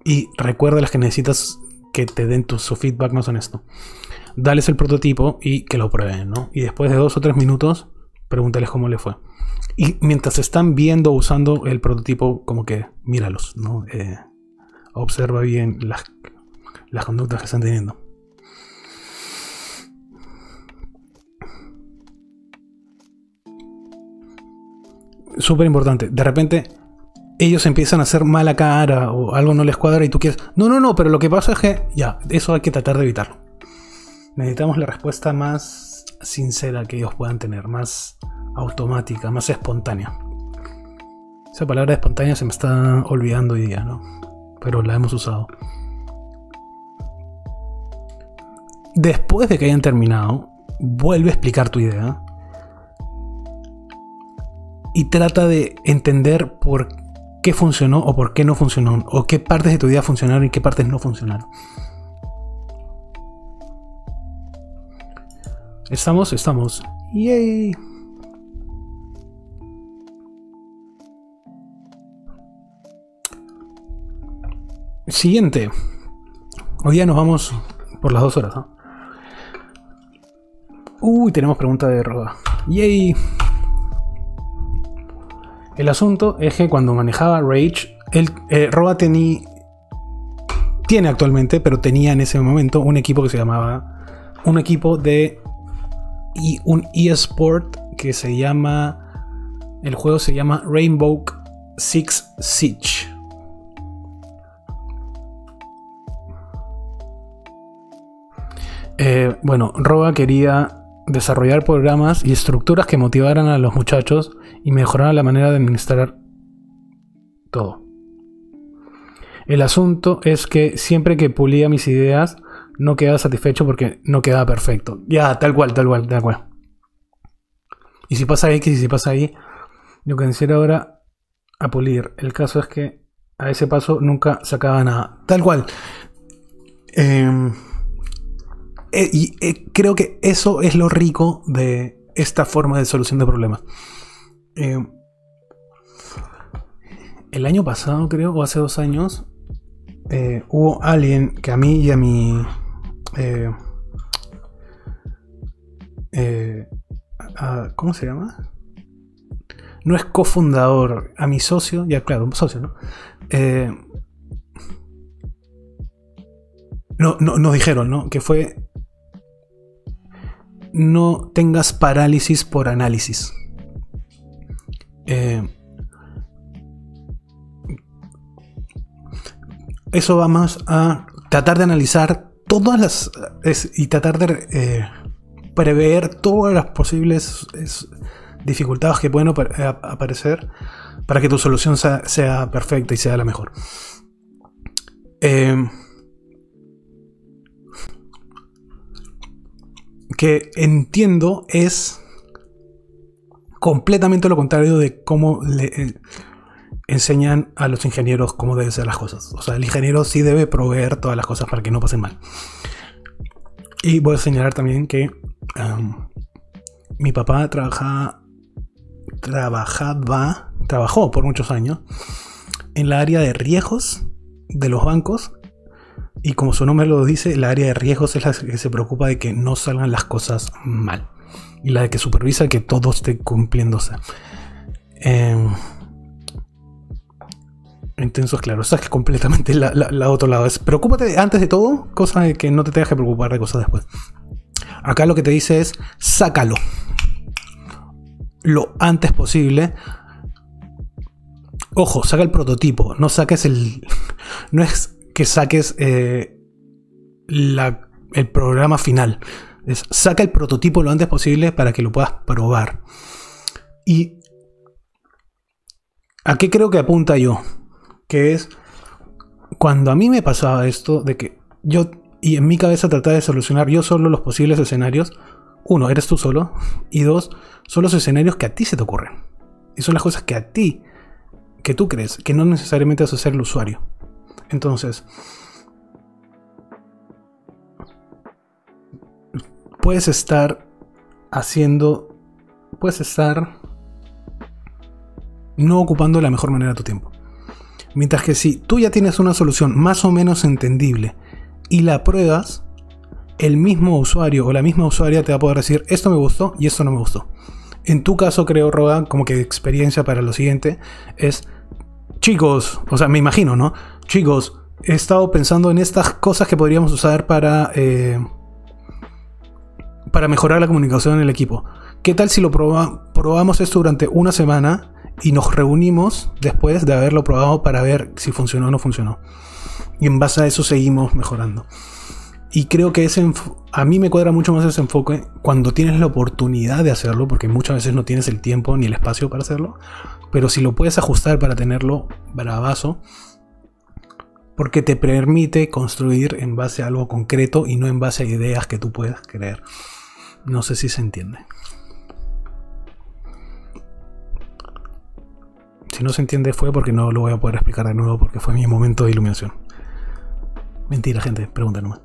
Y recuerda las que necesitas que te den su feedback más honesto. Dales el prototipo y que lo prueben, ¿no? Y después de 2 o 3 minutos, pregúntales cómo le fue. Y mientras están viendo o usando el prototipo, como que míralos, ¿no? Observa bien las conductas que están teniendo. Súper importante. De repente ellos empiezan a hacer mala cara o algo no les cuadra y tú quieres... No, pero lo que pasa es que... Ya, eso hay que tratar de evitarlo. Necesitamos la respuesta más sincera que ellos puedan tener, más automática, más espontánea. Esa palabra espontánea se me está olvidando hoy día, ¿no? Pero la hemos usado. Después de que hayan terminado, vuelve a explicar tu idea. Y trata de entender por qué funcionó o por qué no funcionó. O qué partes de tu idea funcionaron y qué partes no funcionaron. Estamos. ¡Yay! Siguiente. Hoy día nos vamos por las 2 horas, ¿no? Uy, tenemos pregunta de Roba. ¡Yay! El asunto es que cuando manejaba Rage, Roba tiene actualmente, pero tenía en ese momento un equipo que se llamaba... Un equipo de... Y un eSport que se llama... El juego se llama Rainbow Six Siege. Bueno, Roba quería desarrollar programas y estructuras que motivaran a los muchachos y mejoraran la manera de administrar todo. El asunto es que siempre que pulía mis ideas no quedaba satisfecho porque no quedaba perfecto. Ya, tal cual. Y si pasa X y si pasa Y, lo que quisiera ahora a pulir. El caso es que a ese paso nunca sacaba nada. Tal cual. Creo que eso es lo rico de esta forma de solución de problemas. El año pasado, creo, o hace 2 años, hubo alguien que a mí y a mi ¿cómo se llama? No es cofundador, a mi socio, ya claro, un socio, ¿no? Nos dijeron, ¿no? Que fue: no tengas parálisis por análisis. Eso va más a tratar de analizar todas las y tratar de prever todas las posibles dificultades que pueden aparecer para que tu solución sea perfecta y sea la mejor. Que entiendo es completamente lo contrario de cómo le enseñan a los ingenieros cómo deben ser las cosas. O sea, el ingeniero sí debe proveer todas las cosas para que no pasen mal. Y voy a señalar también que mi papá trabajó por muchos años en la área de riesgos de los bancos. Y como su nombre lo dice, el área de riesgos es la que se preocupa de que no salgan las cosas mal. Y la de que supervisa que todo esté cumpliéndose. Entonces, claro, eso es completamente la otro lado. Preocúpate antes de todo, cosa de que no te tengas que preocupar de cosas después. Acá lo que te dice es: sácalo lo antes posible. Ojo, saca el prototipo. No saques no es que saques el programa final. Saca el prototipo lo antes posible para que lo puedas probar. ¿Y a qué creo que apunta yo? Que es cuando a mí me pasaba esto de que yo, y en mi cabeza trataba de solucionar yo solo los posibles escenarios. Uno, eres tú solo. Y dos, son los escenarios que a ti se te ocurren. Y son las cosas que tú crees, que no necesariamente vas a ser el usuario. Entonces, puedes estar no ocupando de la mejor manera tu tiempo. Mientras que si tú ya tienes una solución más o menos entendible y la pruebas, el mismo usuario o la misma usuaria te va a poder decir: esto me gustó y esto no me gustó. En tu caso, creo, Roa, como que experiencia para lo siguiente es: chicos, o sea, me imagino, ¿no? Chicos, he estado pensando en estas cosas que podríamos usar para mejorar la comunicación en el equipo. ¿Qué tal si lo probamos esto durante una semana y nos reunimos después de haberlo probado para ver si funcionó o no funcionó? Y en base a eso seguimos mejorando. Y creo que a mí me cuadra mucho más ese enfoque cuando tienes la oportunidad de hacerlo, porque muchas veces no tienes el tiempo ni el espacio para hacerlo. Pero si lo puedes ajustar para tenerlo bravazo, porque te permite construir en base a algo concreto y no en base a ideas que tú puedas creer. No sé si se entiende. Si no se entiende fue porque no lo voy a poder explicar de nuevo, porque fue mi momento de iluminación. Mentira, gente, pregunta nomás.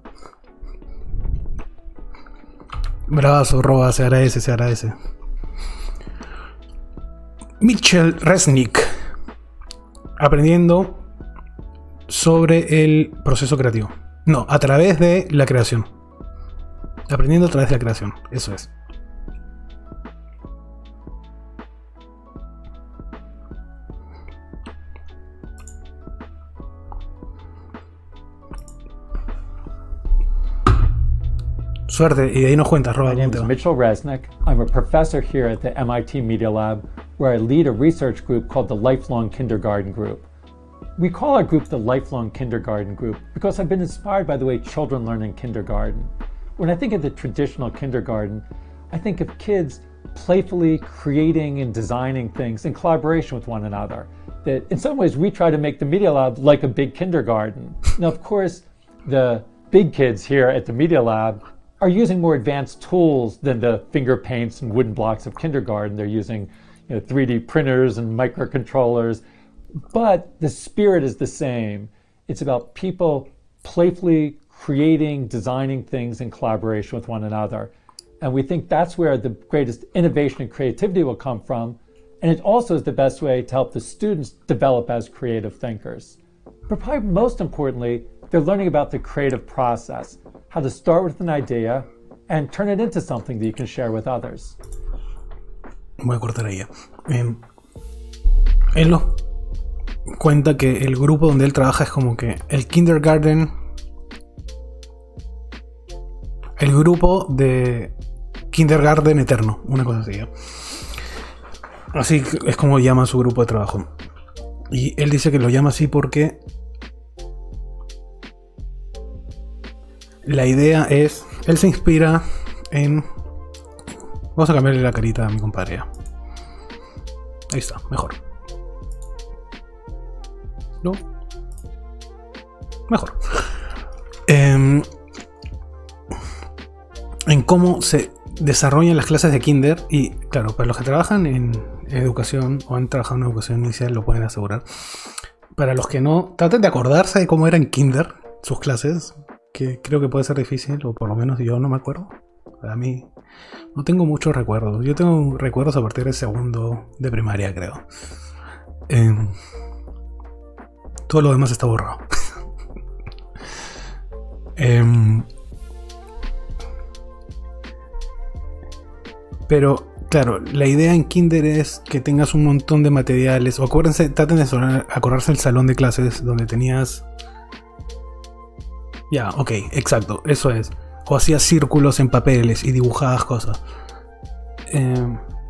Bravazo, Roa, se agradece. Mitchell Resnick, aprendiendo sobre el proceso creativo. No, a través de la creación. Aprendiendo a través de la creación, eso es. Suerte, y de ahí nos cuentas, Roba. My name is Mitchell Resnick. I'm a professor here at the MIT Media Lab, where I lead a research group called the Lifelong Kindergarten Group. We call our group the Lifelong Kindergarten Group because I've been inspired by the way children learn in kindergarten. When I think of the traditional kindergarten, I think of kids playfully creating and designing things in collaboration with one another. That in some ways we try to make the Media Lab like a big kindergarten. Now, of course, the big kids here at the Media Lab are using more advanced tools than the finger paints and wooden blocks of kindergarten. They're using 3D printers and microcontrollers, but the spirit is the same. It's about people playfully creating, designing things in collaboration with one another. And we think that's where the greatest innovation and creativity will come from. And it also is the best way to help the students develop as creative thinkers. But probably most importantly, they're learning about the creative process, how to start with an idea and turn it into something that you can share with others. Voy a cortar ahí. Él nos cuenta que el grupo donde él trabaja es como que el kindergarten, el grupo de kindergarten eterno, una cosa así. Así es como llama su grupo de trabajo. Y él dice que lo llama así porque la idea es, él se inspira en... Vamos a cambiarle la carita a mi compadre. Ahí está, mejor. ¿No? Mejor. En cómo se desarrollan las clases de kinder. Y claro, para los que trabajan en educación o han trabajado en educación inicial lo pueden asegurar. Para los que no, traten de acordarse de cómo era en kinder sus clases, que creo que puede ser difícil, o por lo menos yo no me acuerdo. Para mí no tengo muchos recuerdos. Yo tengo recuerdos a partir del segundo de primaria, creo. Todo lo demás está borrado. Pero claro, la idea en kinder es que tengas un montón de materiales. O acuérdense, traten de acordarse del salón de clases donde tenías... Ya, ok, exacto, eso es. O hacías círculos en papeles y dibujabas cosas.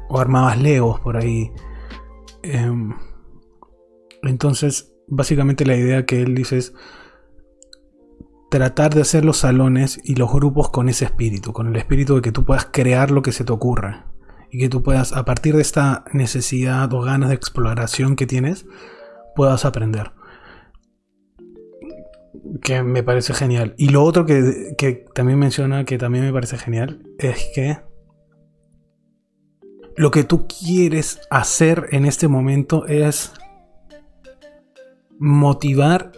O armabas legos por ahí. Entonces, básicamente la idea que él dice es tratar de hacer los salones y los grupos con ese espíritu. Con el espíritu de que tú puedas crear lo que se te ocurra. Y que tú puedas, a partir de esta necesidad o ganas de exploración que tienes, puedas aprender. Que me parece genial. Y lo otro que también menciona, que también me parece genial, es que lo que tú quieres hacer en este momento es motivar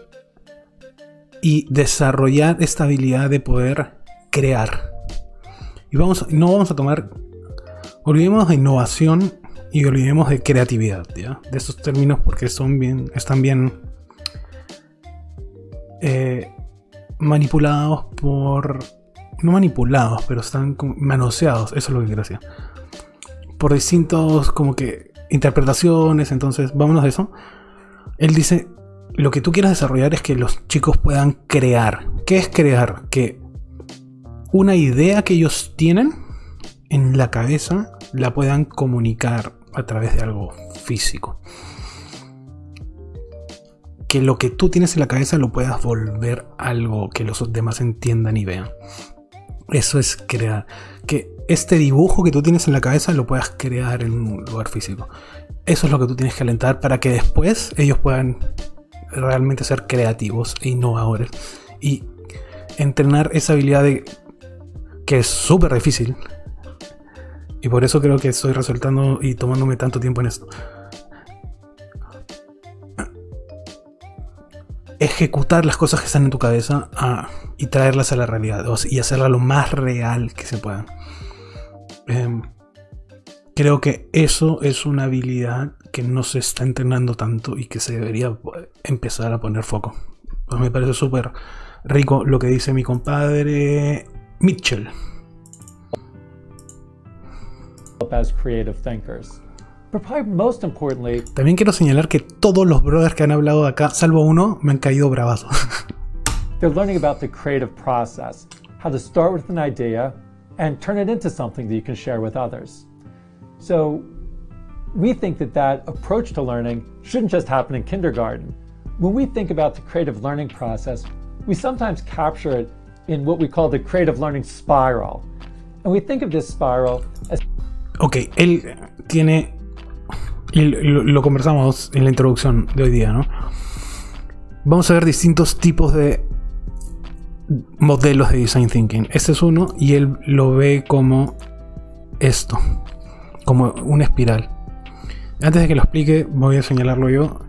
y desarrollar esta habilidad de poder crear. Y no vamos a tomar... Olvidemos de innovación y olvidemos de creatividad, ¿ya? De estos términos, porque están bien manipulados por... No manipulados, pero están manoseados, eso es lo que quiero decir. Por distintos como que interpretaciones, entonces vámonos de eso. Él dice, lo que tú quieras desarrollar es que los chicos puedan crear. ¿Qué es crear? Que una idea que ellos tienen en la cabeza la puedan comunicar a través de algo físico. Que lo que tú tienes en la cabeza lo puedas volver algo que los demás entiendan y vean. Eso es crear. Que este dibujo que tú tienes en la cabeza lo puedas crear en un lugar físico. Eso es lo que tú tienes que alentar para que después ellos puedan realmente ser creativos e innovadores. Y entrenar esa habilidad que es súper difícil. Y por eso creo que estoy resaltando y tomándome tanto tiempo en esto. Ejecutar las cosas que están en tu cabeza y traerlas a la realidad. Y hacerlas lo más real que se pueda. Creo que eso es una habilidad que no se está entrenando tanto y que se debería empezar a poner foco. Pues me parece súper rico lo que dice mi compadre Mitchell. As creative thinkers. But probably most importantly, también quiero señalar que todos los brothers que han hablado de acá, salvo uno, me han caído bravazos. They're learning about the creative process, how to start with an idea and turn it into something that you can share with others. So we think that approach to learning shouldn't just happen in kindergarten. When we think about the creative learning process, we sometimes capture it in what we call the creative learning spiral. And we think of this spiral as... Ok, él tiene... Y lo conversamos en la introducción de hoy día, ¿no? Vamos a ver distintos tipos de modelos de design thinking. Este es uno y él lo ve como esto, como una espiral. Antes de que lo explique, voy a señalarlo yo.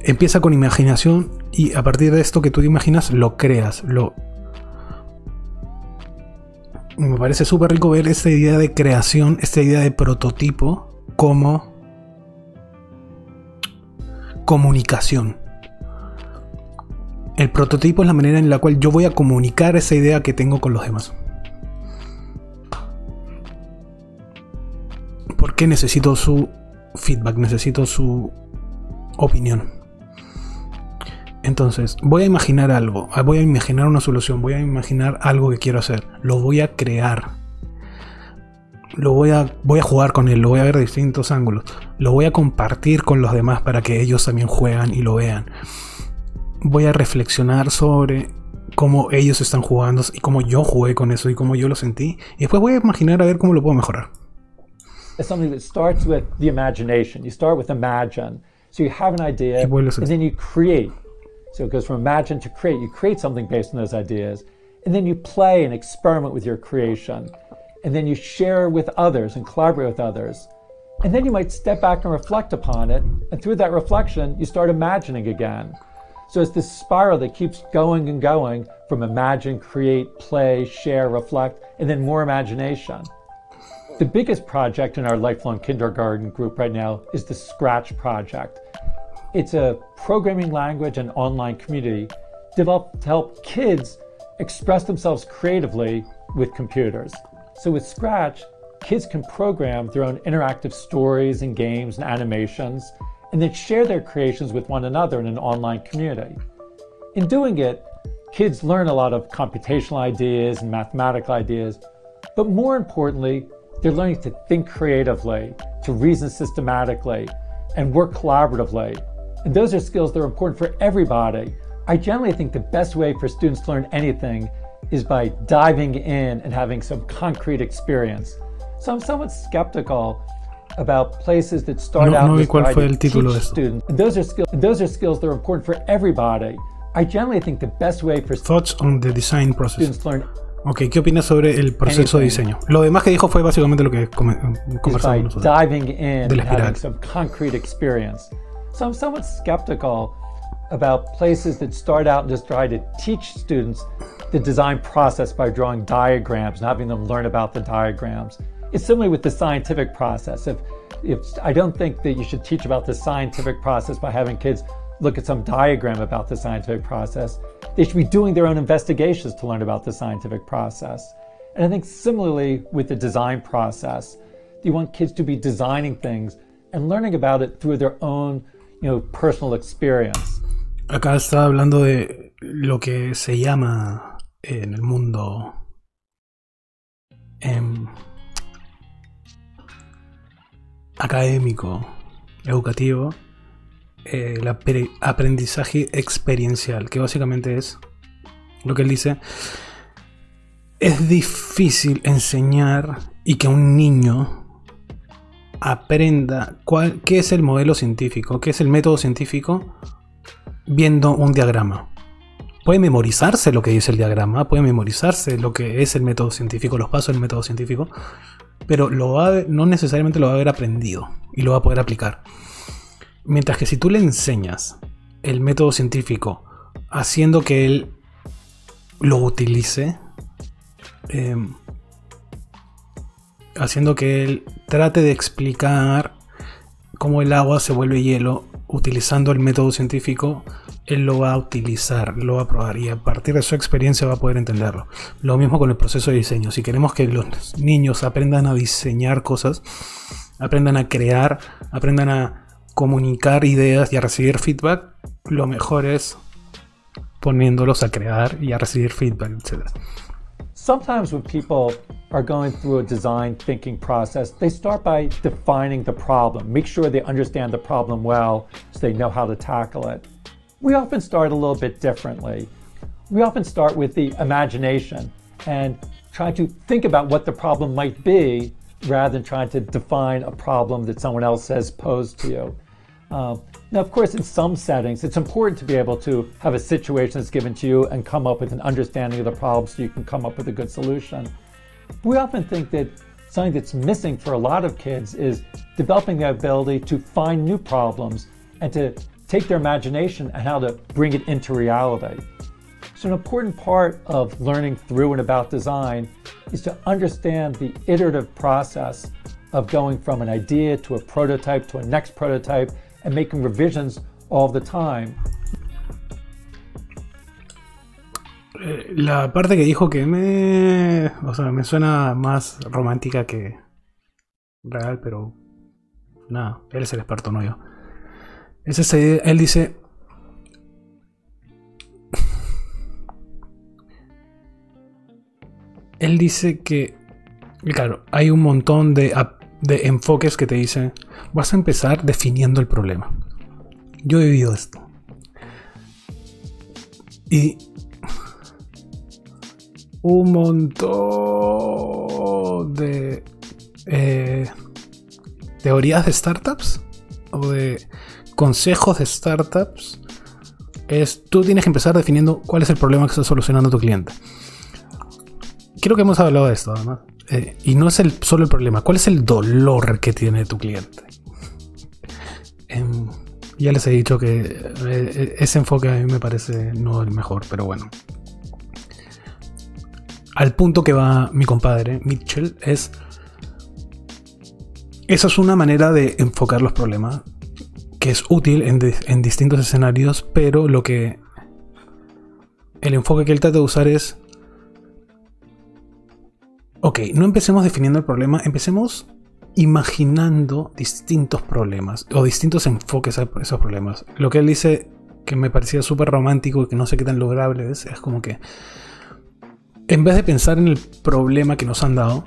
Empieza con imaginación y a partir de esto que tú te imaginas, lo creas. Me parece súper rico ver esta idea de creación, esta idea de prototipo como comunicación. El prototipo es la manera en la cual yo voy a comunicar esa idea que tengo con los demás. porque necesito su feedback, necesito su opinión. Entonces, voy a imaginar algo, voy a imaginar una solución, voy a imaginar algo que quiero hacer, lo voy a crear, voy a jugar con él, lo voy a ver de distintos ángulos, lo voy a compartir con los demás para que ellos también juegan y lo vean. Voy a reflexionar sobre cómo ellos están jugando y cómo yo jugué con eso y cómo yo lo sentí, y después voy a imaginar a ver cómo lo puedo mejorar. It's something that starts with the imagination. You start with imagine. So you have an idea, and then you create. So it goes from imagine to create. You create something based on those ideas, and then you play and experiment with your creation. And then you share with others and collaborate with others. And then you might step back and reflect upon it, and through that reflection, you start imagining again. So it's this spiral that keeps going and going from imagine, create, play, share, reflect, and then more imagination. The biggest project in our Lifelong Kindergarten group right now is the Scratch project. It's a programming language and online community developed to help kids express themselves creatively with computers. So with Scratch, kids can program their own interactive stories and games and animations, and then share their creations with one another in an online community. In doing it, kids learn a lot of computational ideas and mathematical ideas, but more importantly, they're learning to think creatively, to reason systematically, and work collaboratively. And those are skills that are important for everybody. I generally think the best way for students to learn anything is by diving in and having some concrete experience. So I'm somewhat skeptical about places that start out with teach students. And those are skills that are important for everybody. I generally think the best way for thoughts on the design process. Students to learn. Ok, ¿qué opinas sobre el proceso de diseño? Lo demás que dijo fue básicamente lo que conversamos nosotros. Diving in and having some concrete experience. So I'm somewhat skeptical about places that start out and just try to teach students the design process by drawing diagrams and having them learn about the diagrams. It's similar with the scientific process. If I don't think that you should teach about the scientific process by having kids look at some diagram about the scientific process. They should be doing their own investigations to learn about the scientific process. And I think similarly with the design process, you want kids to be designing things and learning about it through their own, personal experience. Acá está hablando de lo que se llama en el mundo académico, educativo, el aprendizaje experiencial, que básicamente es lo que él dice. Es difícil enseñar y que un niño aprenda qué es el modelo científico, qué es el método científico, viendo un diagrama. Puede memorizarse lo que dice el diagrama, puede memorizarse lo que es el método científico, los pasos del método científico, pero no necesariamente lo va a haber aprendido y lo va a poder aplicar. Mientras que si tú le enseñas el método científico haciendo que él lo utilice, haciendo que él trate de explicar cómo el agua se vuelve hielo utilizando el método científico, él lo va a utilizar, lo va a probar y a partir de su experiencia va a poder entenderlo. Lo mismo con el proceso de diseño. Si queremos que los niños aprendan a diseñar cosas, aprendan a crear, aprendan a comunicar ideas y a recibir feedback, lo mejor es poniéndolos a crear y a recibir feedback, etc. Sometimes when people are going through a design thinking process, they start by defining the problem, make sure they understand the problem well so they know how to tackle it. We often start a little bit differently. We often start with the imagination and try to think about what the problem might be rather than trying to define a problem that someone else has posed to you. Now, of course, in some settings, it's important to be able to have a situation that's given to you and come up with an understanding of the problem so you can come up with a good solution. We often think that something that's missing for a lot of kids is developing the ability to find new problems and to take their imagination and how to bring it into reality. So an important part of learning through and about design is to understand the iterative process of going from an idea to a prototype to a next prototype and making revisions all the time. La parte que dijo que me suena más romántica que real, pero Nada, él es el experto, no yo. Él dice... Él dice que, claro, hay un montón de enfoques que te dicen, vas a empezar definiendo el problema. Yo he vivido esto. Y un montón de teorías de startups o de consejos de startups es, tú tienes que empezar definiendo cuál es el problema que está solucionando tu cliente. Creo que hemos hablado de esto, además. Y no es solo el problema. ¿Cuál es el dolor que tiene tu cliente? Ya les he dicho que ese enfoque a mí me parece no el mejor, pero bueno. Al punto que va mi compadre, Mitchell, esa es una manera de enfocar los problemas que es útil en distintos escenarios, pero el enfoque que él trata de usar es: ok, no empecemos definiendo el problema, empecemos imaginando distintos problemas o distintos enfoques a esos problemas. Lo que él dice, que me parecía súper romántico y que no sé qué tan lograble es como que en vez de pensar en el problema que nos han dado,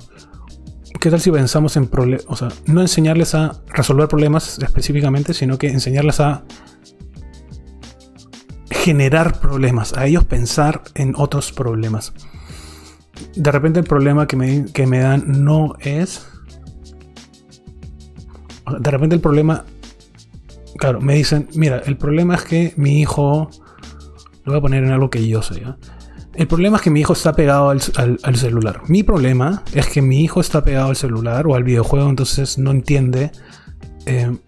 ¿qué tal si pensamos en problemas? O sea, no enseñarles a resolver problemas específicamente, sino que enseñarles a generar problemas, a ellos pensar en otros problemas. De repente el problema que me dan no es... De repente el problema... Claro, me dicen, mira, el problema es que mi hijo... Lo voy a poner en algo que yo sé, ¿ya? El problema es que mi hijo está pegado al celular. Mi problema es que mi hijo está pegado al celular o al videojuego, entonces no entiende. Entonces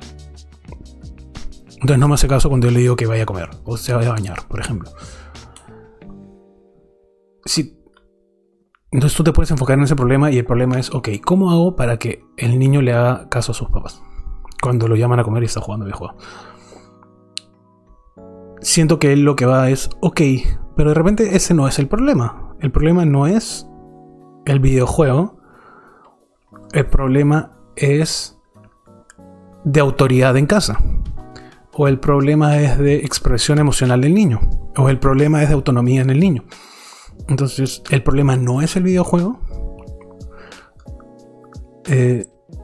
no me hace caso cuando yo le digo que vaya a comer o se vaya a bañar, por ejemplo. Entonces tú te puedes enfocar en ese problema y el problema es, ok, ¿cómo hago para que el niño le haga caso a sus papás cuando lo llaman a comer y está jugando videojuego? Siento que él lo que va es, ok, pero de repente ese no es el problema. El problema no es el videojuego. El problema es de autoridad en casa. O el problema es de expresión emocional del niño. O el problema es de autonomía en el niño. Entonces, el problema no es el videojuego,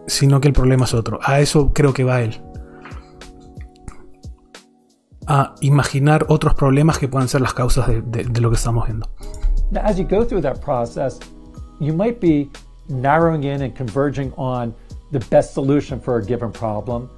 sino que el problema es otro. A eso creo que va él. A imaginar otros problemas que puedan ser las causas de lo que estamos viendo. Now, as you go through that process, you might be narrowing in and converging on the best solution for a given problem.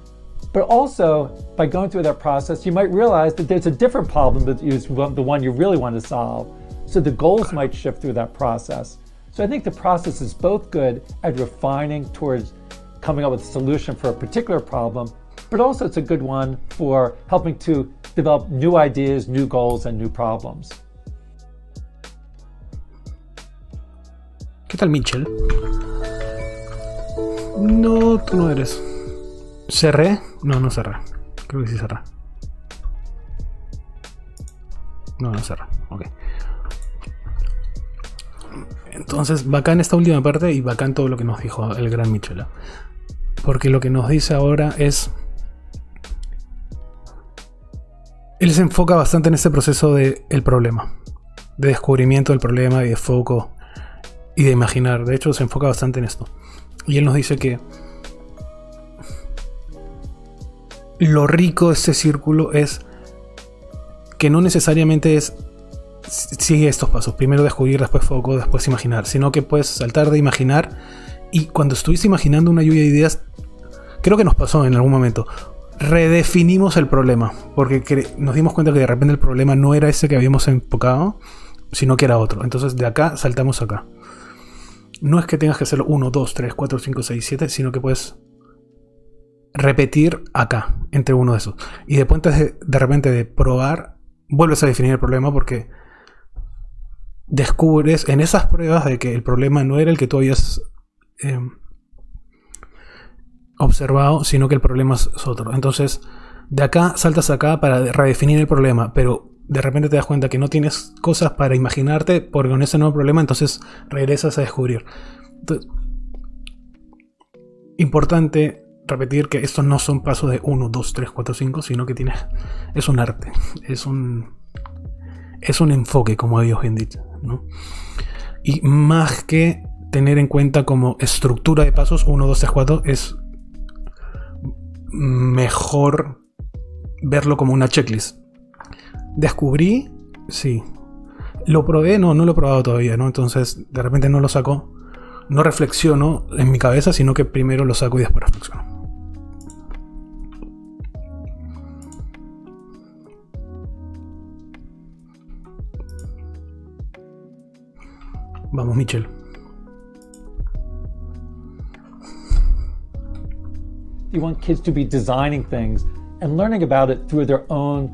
But also, by going through that process, you might realize that there's a different problem that is the one you really want to solve. So the goals might shift through that process. So I think the process is both good at refining towards coming up with a solution for a particular problem, but also it's a good one for helping to develop new ideas, new goals, and new problems. ¿Qué tal, Mitchell? No, tú no eres. ¿Cerré? No cerré. Creo que sí cerré. No cerré. Ok. Entonces, bacán esta última parte y bacán todo lo que nos dijo el gran Mitchell. Porque lo que nos dice ahora es... Él se enfoca bastante en este proceso del problema. De descubrimiento del problema y de foco y de imaginar. De hecho, se enfoca bastante en esto. Y él nos dice que lo rico de este círculo es que no necesariamente es sigue estos pasos. Primero descubrir, después foco, después imaginar. Sino que puedes saltar de imaginar. Y cuando estuviste imaginando una lluvia de ideas, creo que nos pasó en algún momento, redefinimos el problema. Porque nos dimos cuenta que de repente el problema no era ese que habíamos enfocado, sino que era otro. Entonces de acá saltamos acá. No es que tengas que hacerlo 1, 2, 3, 4, 5, 6, 7, sino que puedes repetir acá, entre uno de esos. Y después de repente de probar, vuelves a definir el problema porque descubres en esas pruebas de que el problema no era el que tú habías observado, sino que el problema es otro. Entonces, de acá saltas acá para redefinir el problema, pero de repente te das cuenta que no tienes cosas para imaginarte porque con ese nuevo problema, entonces regresas a descubrir. Entonces, importante repetir que estos no son pasos de 1, 2, 3, 4, 5, sino que es un arte, es un enfoque, como ellos bien dicho, ¿no? Y más que tener en cuenta como estructura de pasos 1, 2, 3, 4, es mejor verlo como una checklist. Descubrí, sí. Lo probé, no lo he probado todavía, ¿no? Entonces de repente no lo saco, no reflexiono en mi cabeza, sino que primero lo saco y después reflexiono. Vamos, Michelle. You want kids to be designing things and learning about it through their own,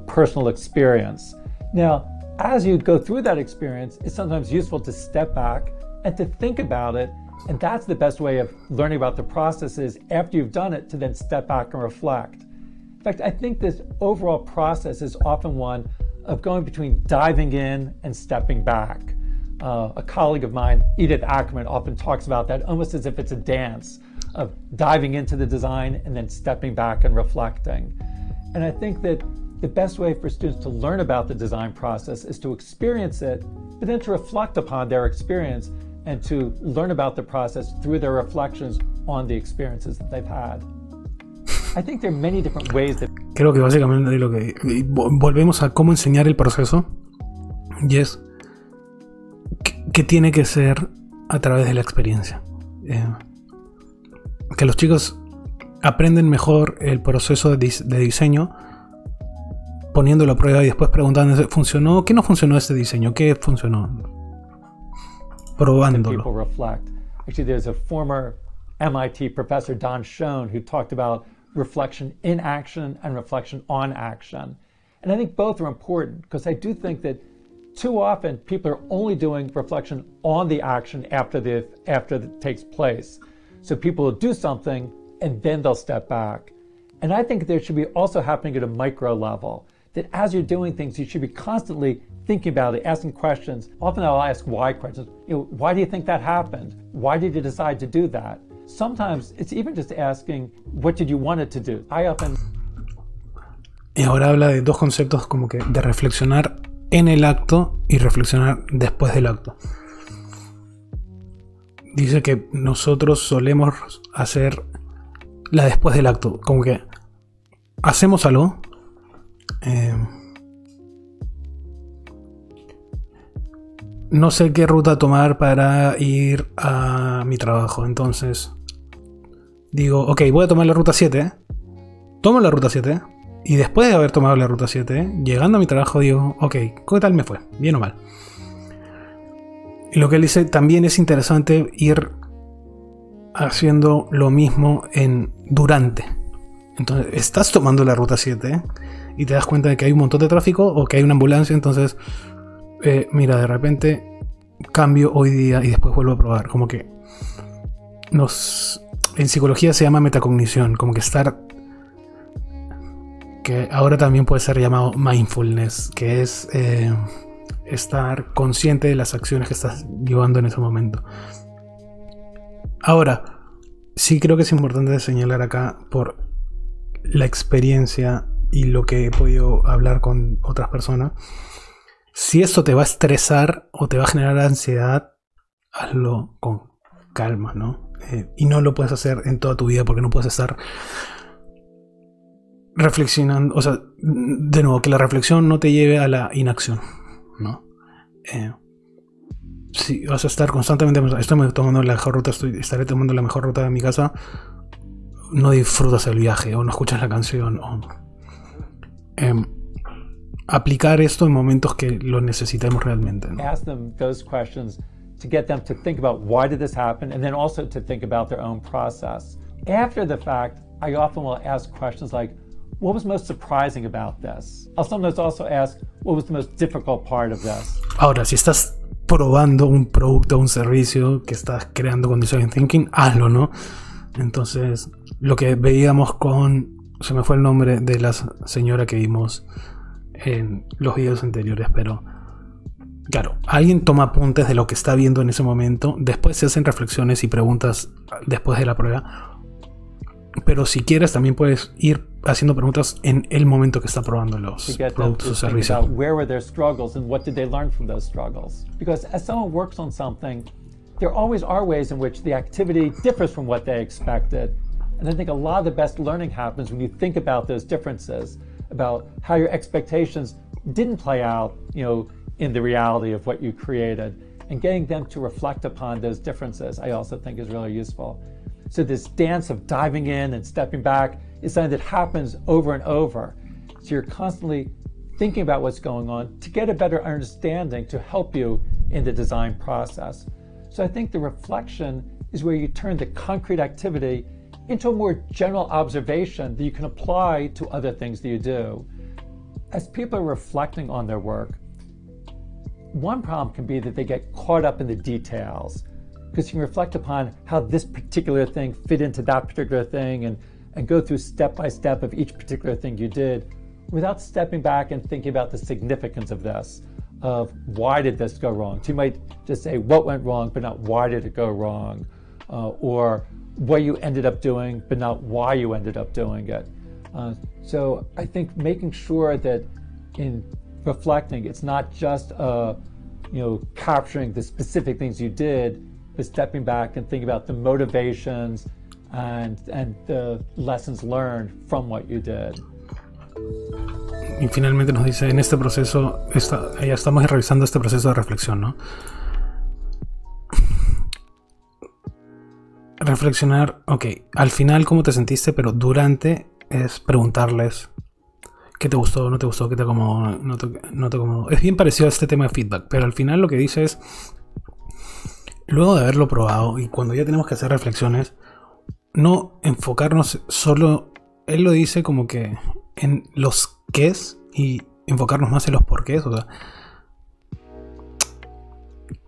personal experience. Now, as you go through that experience, it's sometimes useful to step back and to think about it. And that's the best way of learning about the processes after you've done it, to then step back and reflect. In fact, I think this overall process is often one of going between diving in and stepping back. A colleague of mine, Edith Ackerman, often talks about that almost as if it's a dance of diving into the design and then stepping back and reflecting. And I think that the best way for students to learn about the design process is to experience it, but then to reflect upon their experience and to learn about the process through their reflections on the experiences that they've had. I think there are many different ways that... Creo que básicamente lo que volvemos a cómo enseñar el proceso, y es que tiene que ser a través de la experiencia. Que los chicos aprenden mejor el proceso de diseño poniéndolo a prueba y después preguntando, ¿funcionó? ¿Qué no funcionó este diseño? ¿Qué funcionó? Probándolo. Actually, there's a former MIT professor, Don Schoen, who talked about reflection in action and reflection on action. And I think both are important, because I do think that too often people are only doing reflection on the action after it takes place. So people will do something and then they'll step back. And I think there should be also happening at a micro level, that as you're doing things, you should be constantly thinking about it, asking questions. Often I'll ask why questions. Why do you think that happened? Why did you decide to do that? Sometimes it's even just asking, what did you want it to do? Y ahora habla de dos conceptos, como que de reflexionar en el acto y reflexionar después del acto. Dice que nosotros solemos hacer la después del acto, como que hacemos algo, no sé qué ruta tomar para ir a mi trabajo, entonces digo, ok, voy a tomar la ruta 7, tomo la ruta 7, y después de haber tomado la ruta 7, llegando a mi trabajo digo, ok, ¿qué tal me fue? ¿Bien o mal? Y lo que él dice, también es interesante ir haciendo lo mismo durante. Entonces, estás tomando la ruta 7 y te das cuenta de que hay un montón de tráfico o que hay una ambulancia, entonces, mira, de repente cambio hoy día y después vuelvo a probar. Como que en psicología se llama metacognición, como que que ahora también puede ser llamado mindfulness, que es estar consciente de las acciones que estás llevando en ese momento. Ahora, sí creo que es importante señalar acá, por la experiencia y lo que he podido hablar con otras personas, si esto te va a estresar o te va a generar ansiedad, hazlo con calma, ¿no? Y no lo puedes hacer en toda tu vida, porque no puedes estar reflexionando, o sea, de nuevo, que la reflexión no te lleve a la inacción, ¿no? Si vas a estar constantemente, estoy tomando la mejor ruta, estaré tomando la mejor ruta de mi casa, no disfrutas el viaje o no escuchas la canción, o aplicar esto en momentos que lo necesitemos realmente, ¿no? Ask them those questions to get them to think about why did this happen, and then also to think about their own process. After the fact, I often will ask questions like, what was most surprising about this? I'll sometimes also ask, what was the most difficult part of this? Ahora, si estás probando un producto o un servicio que estás creando con Design Thinking, hazlo, ¿no? Entonces, lo que veíamos se me fue el nombre de la señora que vimos en los videos anteriores, pero claro, alguien toma apuntes de lo que está viendo en ese momento, después se hacen reflexiones y preguntas después de la prueba, Pero si quieres, también puedes ir haciendo preguntas en el momento que está probando los productos o servicios. Where were their struggles and what did they learn from those struggles? Because as someone works on something, there always are ways in which the activity differs from what they expected. And I think a lot of the best learning happens when you think about those differences, about how your expectations didn't play out, in the reality of what you created, and getting them to reflect upon those differences, I also think is really useful. So this dance of diving in and stepping back is something that happens over and over. So you're constantly thinking about what's going on to get a better understanding to help you in the design process. So I think the reflection is where you turn the concrete activity into a more general observation that you can apply to other things that you do. As people are reflecting on their work, one problem can be that they get caught up in the details, because you can reflect upon how this particular thing fit into that particular thing and go through step by step of each particular thing you did without stepping back and thinking about the significance of this, of why did this go wrong. So you might just say what went wrong, but not why did it go wrong, or what you ended up doing, but not why you ended up doing it. So I think making sure that in reflecting, it's not just capturing the specific things you did, but stepping back and thinking about the motivations and the lessons learned from what you did. Y finalmente nos dice, en este proceso, ya estamos revisando este proceso de reflexión, ¿no? Reflexionar, ok, al final cómo te sentiste, pero durante es preguntarles qué te gustó, no te gustó, qué te acomodó, no te acomodó. Es bien parecido a este tema de feedback, pero al final lo que dice es, luego de haberlo probado y cuando ya tenemos que hacer reflexiones, no enfocarnos solo, él lo dice como que en los qués y enfocarnos más en los porqués, o sea,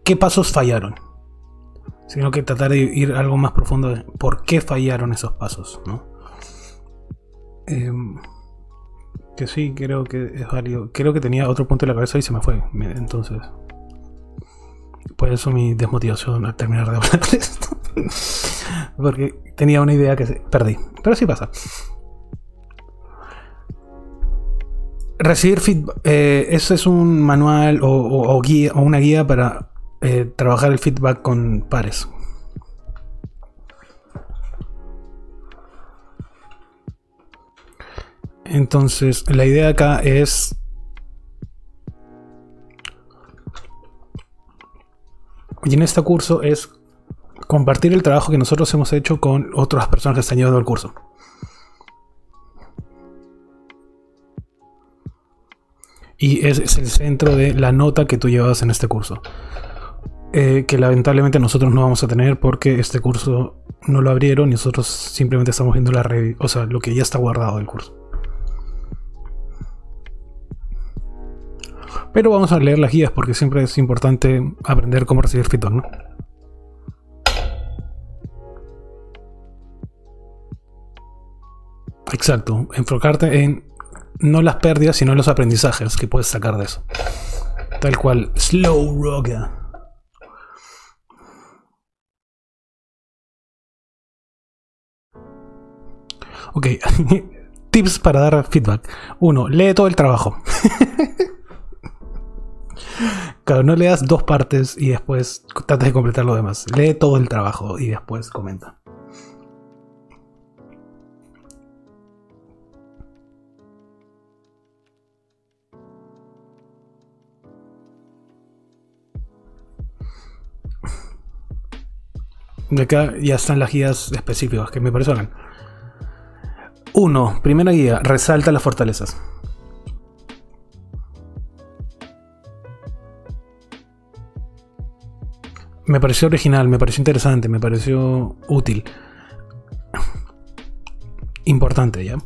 qué pasos fallaron, sino que tratar de ir algo más profundo de por qué fallaron esos pasos, ¿no? Que sí, creo que es válido. Creo que tenía otro punto en la cabeza y se me fue. Entonces, por eso mi desmotivación al terminar de hablar de esto. Porque tenía una idea que perdí. Pero sí pasa. Recibir feedback. Eso es un manual o guía, o una guía para trabajar el feedback con pares. Entonces, la idea acá es y en este curso es compartir el trabajo que nosotros hemos hecho con otras personas que están llevando el curso. Y es el centro de la nota que tú llevas en este curso. Que lamentablemente nosotros no vamos a tener porque este curso no lo abrieron y nosotros simplemente estamos viendo la revista, o sea, lo que ya está guardado del curso. Pero vamos a leer las guías porque siempre es importante aprender cómo recibir feedback, ¿no? Exacto, enfocarte en no las pérdidas, sino los aprendizajes que puedes sacar de eso. Tal cual, slow rocker. Ok, tips para dar feedback. 1. Lee todo el trabajo. Claro, no leas 2 partes y después trates de completar lo demás. Lee todo el trabajo y después comenta. De acá ya están las guías específicas que me parecen. 1. Primera guía, resalta las fortalezas. Me pareció original, me pareció interesante, me pareció útil. Importante, ¿ya?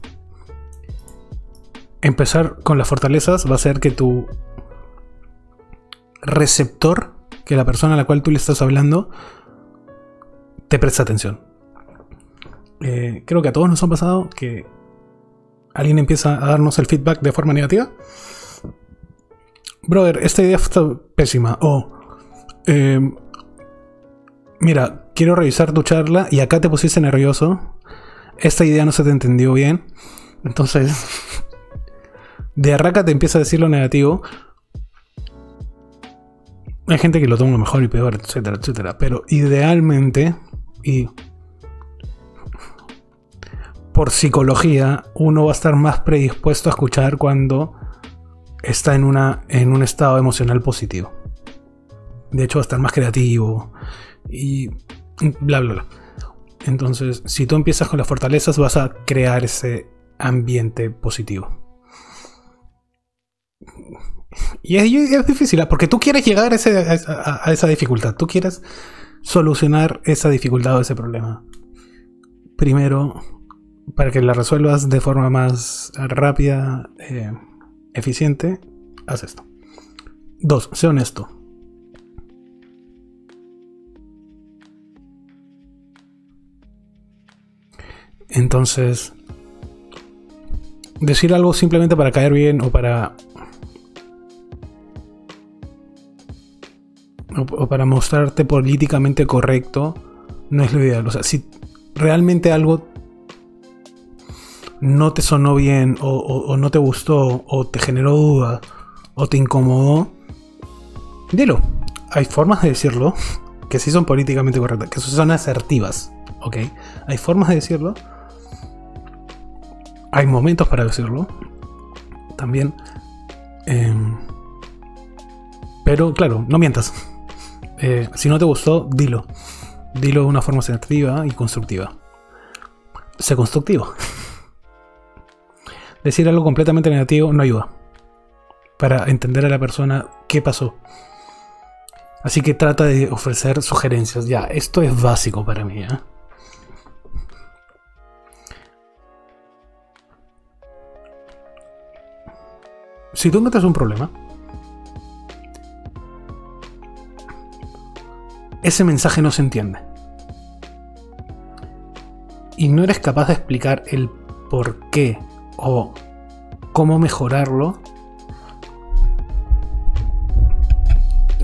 Empezar con las fortalezas va a hacer que tu receptor, que la persona a la cual tú le estás hablando, te preste atención. Creo que a todos nos ha pasado que alguien empieza a darnos el feedback de forma negativa. Brother, esta idea está pésima. O mira, quiero revisar tu charla y acá te pusiste nervioso. esta idea no se te entendió bien. Entonces, de arranca te empieza a decir lo negativo. Hay gente que lo toma mejor y peor, etcétera, etcétera. Pero idealmente, y por psicología, uno va a estar más predispuesto a escuchar cuando está en un estado emocional positivo. De hecho, va a estar más creativo y bla, bla, bla. Entonces, si tú empiezas con las fortalezas, vas a crear ese ambiente positivo. Y es difícil, porque tú quieres llegar a esa dificultad. Tú quieres solucionar esa dificultad o ese problema. Primero, para que la resuelvas de forma más rápida, eficiente, haz esto. 2. Sé honesto. Entonces, decir algo simplemente para caer bien o para mostrarte políticamente correcto no es lo ideal. O sea, si realmente algo no te sonó bien o no te gustó o te generó duda o te incomodó, dilo. Hay formas de decirlo que sí son políticamente correctas, que son asertivas, ¿ok? Hay formas de decirlo. Hay momentos para decirlo también. Pero claro, no mientas. Si no te gustó, dilo. Dilo de una forma asertiva y constructiva. Sé constructivo. Decir algo completamente negativo no ayuda para entender a la persona qué pasó. Así que trata de ofrecer sugerencias. Ya, esto es básico para mí, ¿eh? Si tú encuentras un problema, ese mensaje no se entiende y no eres capaz de explicar el por qué o cómo mejorarlo,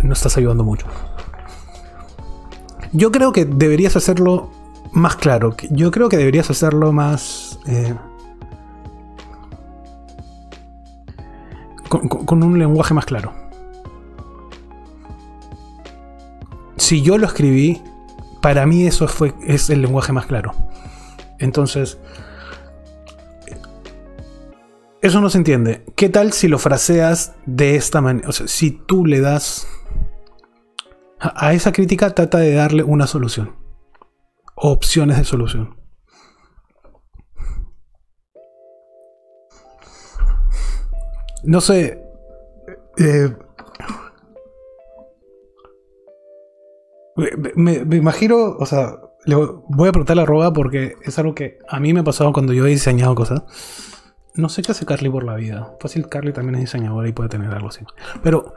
no estás ayudando mucho. Yo creo que deberías hacerlo más claro. Yo creo que deberías hacerlo más con un lenguaje más claro. Si yo lo escribí, para mí eso es el lenguaje más claro. Entonces, eso no se entiende. ¿Qué tal si lo fraseas de esta manera? O sea, si tú le das a esa crítica, trata de darle una solución o opciones de solución. No sé. Me imagino, o sea, le voy a preguntarle a Roba porque es algo que a mí me ha pasado cuando yo he diseñado cosas. No sé qué hace Carly por la vida. Fácil, Carly también es diseñadora y puede tener algo así. Pero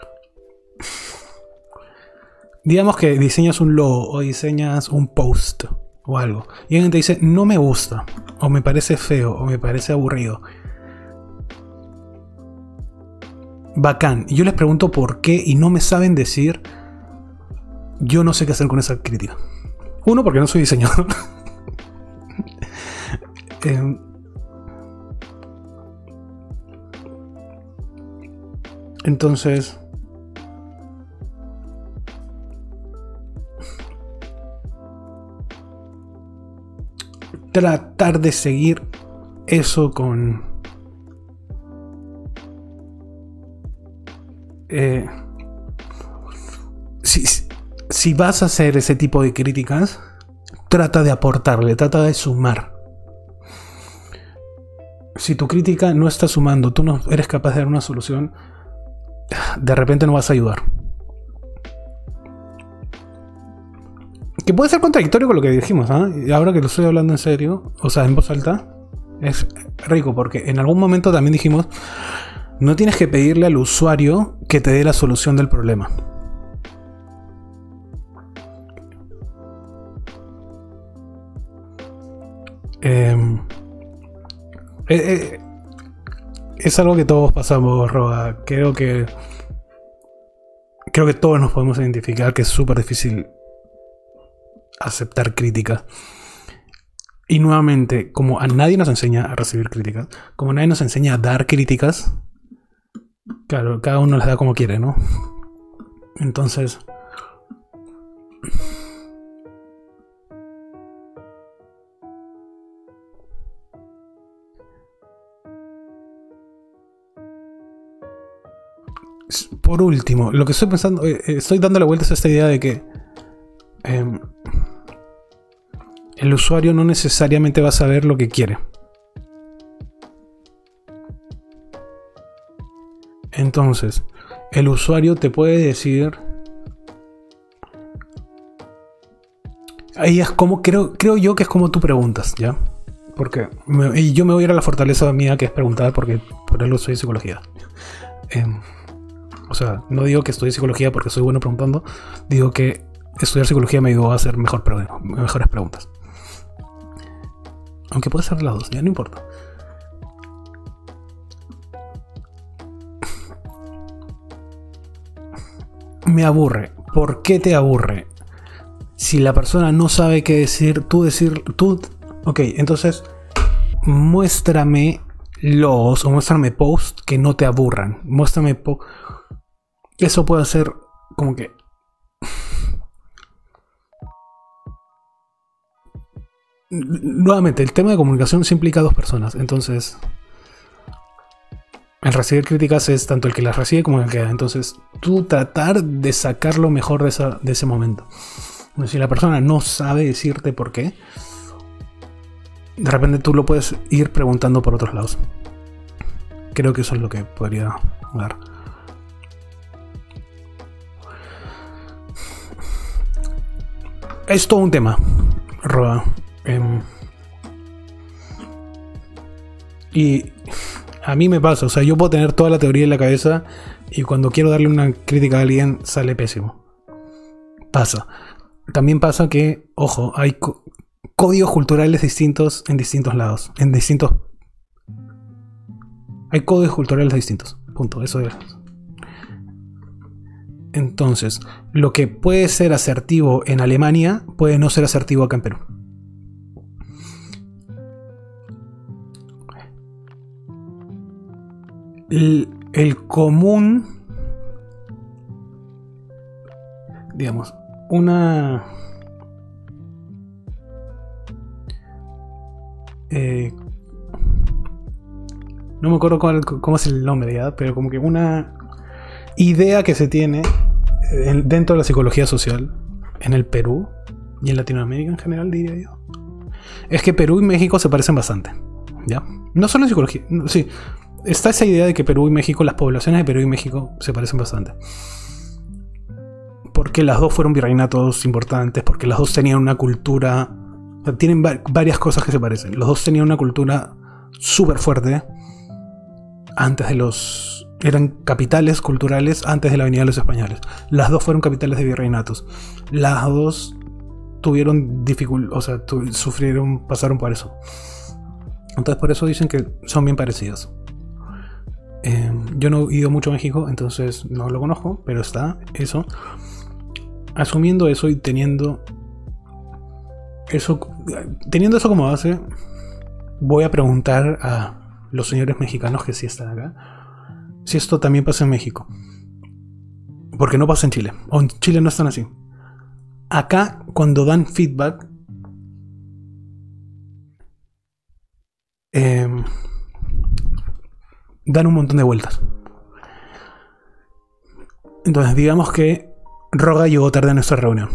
digamos que diseñas un logo o diseñas un post o algo y alguien te dice no me gusta o me parece feo o me parece aburrido. Bacán. Y yo les pregunto por qué y no me saben decir. Yo no sé qué hacer con esa crítica. Uno, porque no soy diseñador. Entonces, tratar de seguir eso con si vas a hacer ese tipo de críticas, trata de aportarle, trata de sumar. Si tu crítica no está sumando, tú no eres capaz de dar una solución, de repente no vas a ayudar. Que puede ser contradictorio con lo que dijimos, ¿eh? Y ahora que lo estoy hablando en serio, o sea, en voz alta, es rico, porque en algún momento también dijimos, no tienes que pedirle al usuario que te dé la solución del problema. Es algo que todos pasamos, Roa. Creo que todos nos podemos identificar que es súper difícil aceptar críticas. Y nuevamente, como a nadie nos enseña a recibir críticas, como nadie nos enseña a dar críticas, claro, cada uno las da como quiere, ¿no? Entonces... Por último, lo que estoy pensando, estoy dándole vueltas a esta idea de que el usuario no necesariamente va a saber lo que quiere. Entonces, el usuario te puede decir... Ahí es como, creo yo que es como tú preguntas, ¿ya? Porque y yo me voy a ir a la fortaleza mía, que es preguntar, porque por algo soy psicología. O sea, no digo que estudie psicología porque soy bueno preguntando, digo que estudiar psicología me ayudó a hacer mejores preguntas. Aunque puede ser las dos, ya no importa. Me aburre. ¿Por qué te aburre? Si la persona no sabe qué decir, tú... Ok, entonces muéstrame logs o muéstrame posts que no te aburran. Muéstrame eso puede ser como que... Nuevamente, el tema de comunicación se implica a dos personas. Entonces, el recibir críticas es tanto el que las recibe como el que da. Entonces, tú tratar de sacar lo mejor de ese momento. Si la persona no sabe decirte por qué, de repente tú lo puedes ir preguntando por otros lados. Creo que eso es lo que podría dar. Es todo un tema, Roa. Y a mí me pasa, o sea, yo puedo tener toda la teoría en la cabeza y cuando quiero darle una crítica a alguien sale pésimo. Pasa. También pasa que, ojo, hay códigos culturales distintos en distintos lados. Hay códigos culturales distintos. Punto. Eso es. Entonces, lo que puede ser asertivo en Alemania puede no ser asertivo acá en Perú. El común, digamos, una... no me acuerdo cómo es el nombre ya, pero como que una idea que se tiene dentro de la psicología social en el Perú y en Latinoamérica en general, diría yo, es que Perú y México se parecen bastante, ¿ya? No solo en psicología, sí, está esa idea de que Perú y México, las poblaciones de Perú y México se parecen bastante. Porque las dos fueron virreinatos importantes, porque las dos tenían una cultura, tienen varias cosas que se parecen. Los dos tenían una cultura súper fuerte antes de los... Eran capitales culturales antes de la venida de los españoles. Las dos fueron capitales de virreinatos. Las dos tuvieron dificultad, o sea, pasaron por eso. Entonces por eso dicen que son bien parecidos. Yo no he ido mucho a México, entonces no lo conozco, pero está eso. Asumiendo eso y teniendo eso como base, voy a preguntar a los señores mexicanos que sí están acá si esto también pasa en México, porque no pasa en Chile, o en Chile no están así. Acá cuando dan feedback dan un montón de vueltas. Entonces digamos que Roga llegó tarde a nuestra reunión.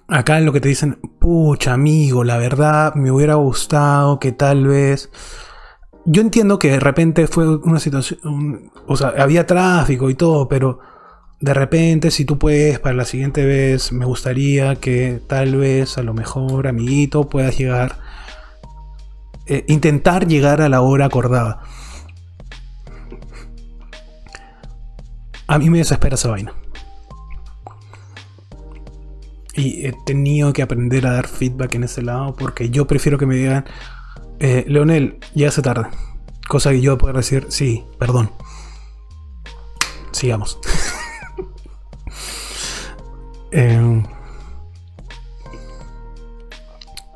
Acá lo que te dicen, pucha amigo, la verdad me hubiera gustado que tal vez... Yo entiendo que de repente fue una situación, o sea, había tráfico y todo, pero de repente si tú puedes para la siguiente vez, me gustaría que tal vez a lo mejor, amiguito, puedas llegar, intentar llegar a la hora acordada. A mí me desespera esa vaina. Y he tenido que aprender a dar feedback en ese lado porque yo prefiero que me digan Leonel, ya hace tarde. Cosa que yo pueda decir, sí, perdón. Sigamos.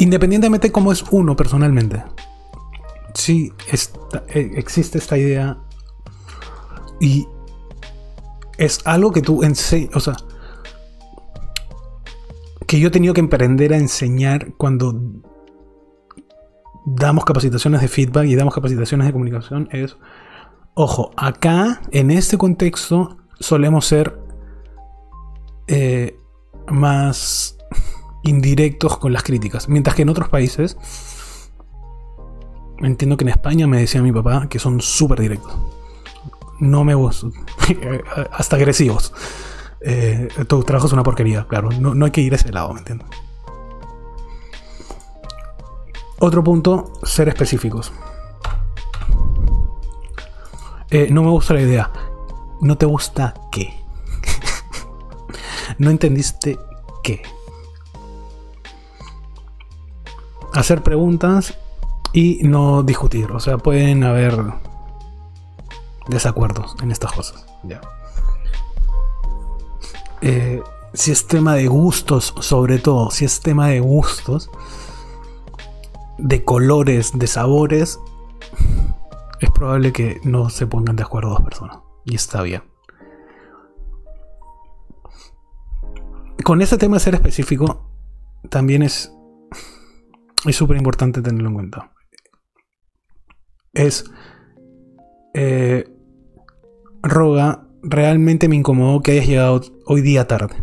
independientemente de cómo es uno personalmente, sí existe esta idea y es algo que tú enseñas, o sea, que yo he tenido que emprender a enseñar cuando damos capacitaciones de feedback y damos capacitaciones de comunicación. Es, ojo, acá en este contexto solemos ser más indirectos con las críticas, mientras que en otros países, entiendo que en España me decía mi papá que son súper directos, no me gusta, hasta agresivos. Tu trabajo es una porquería, claro, no hay que ir a ese lado, ¿me entiendes? Otro punto, ser específicos. No me gusta la idea. ¿No te gusta qué? ¿No entendiste qué? Hacer preguntas y no discutir. O sea, pueden haber desacuerdos en estas cosas. Ya. Si es tema de gustos, sobre todo, si es tema de gustos, de colores, de sabores, es probable que no se pongan de acuerdo dos personas. Y está bien. Con ese tema de ser específico, también es súper importante tenerlo en cuenta. Roga, realmente me incomodó que hayas llegado hoy día tarde.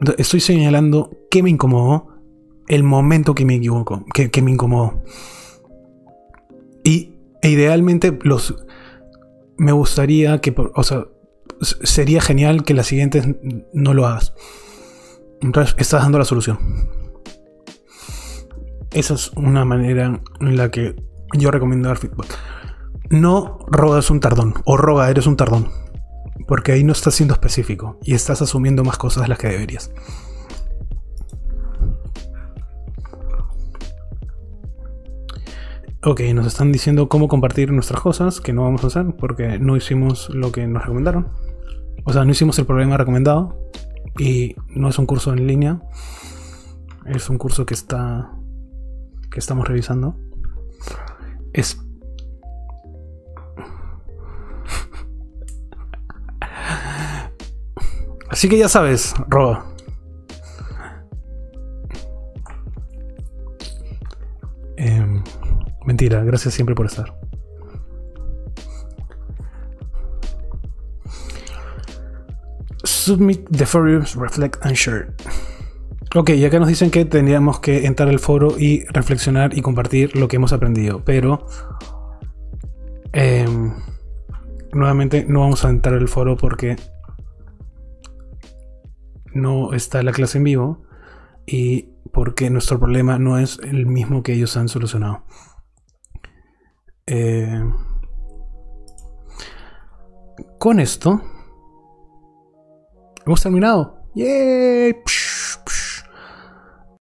Entonces, estoy señalando que me incomodó, el momento que me equivoco, que me incomodó. E idealmente me gustaría que, o sea, sería genial que las siguientes no lo hagas. Entonces estás dando la solución. Esa es una manera en la que yo recomiendo dar feedback. No Roga es un tardón o Roga eres un tardón, porque ahí no estás siendo específico y estás asumiendo más cosas de las que deberías. Ok, nos están diciendo cómo compartir nuestras cosas, que no vamos a hacer porque no hicimos lo que nos recomendaron. O sea, no hicimos el programa recomendado y no es un curso en línea. Es un curso que estamos revisando. Así que ya sabes, Roba. Mentira, gracias siempre por estar. Submit the forums, reflect and share. Ok, y acá nos dicen que tendríamos que entrar al foro y reflexionar y compartir lo que hemos aprendido, pero nuevamente no vamos a entrar al foro porque no está la clase en vivo y porque nuestro problema no es el mismo que ellos han solucionado. Con esto hemos terminado. ¡Yay!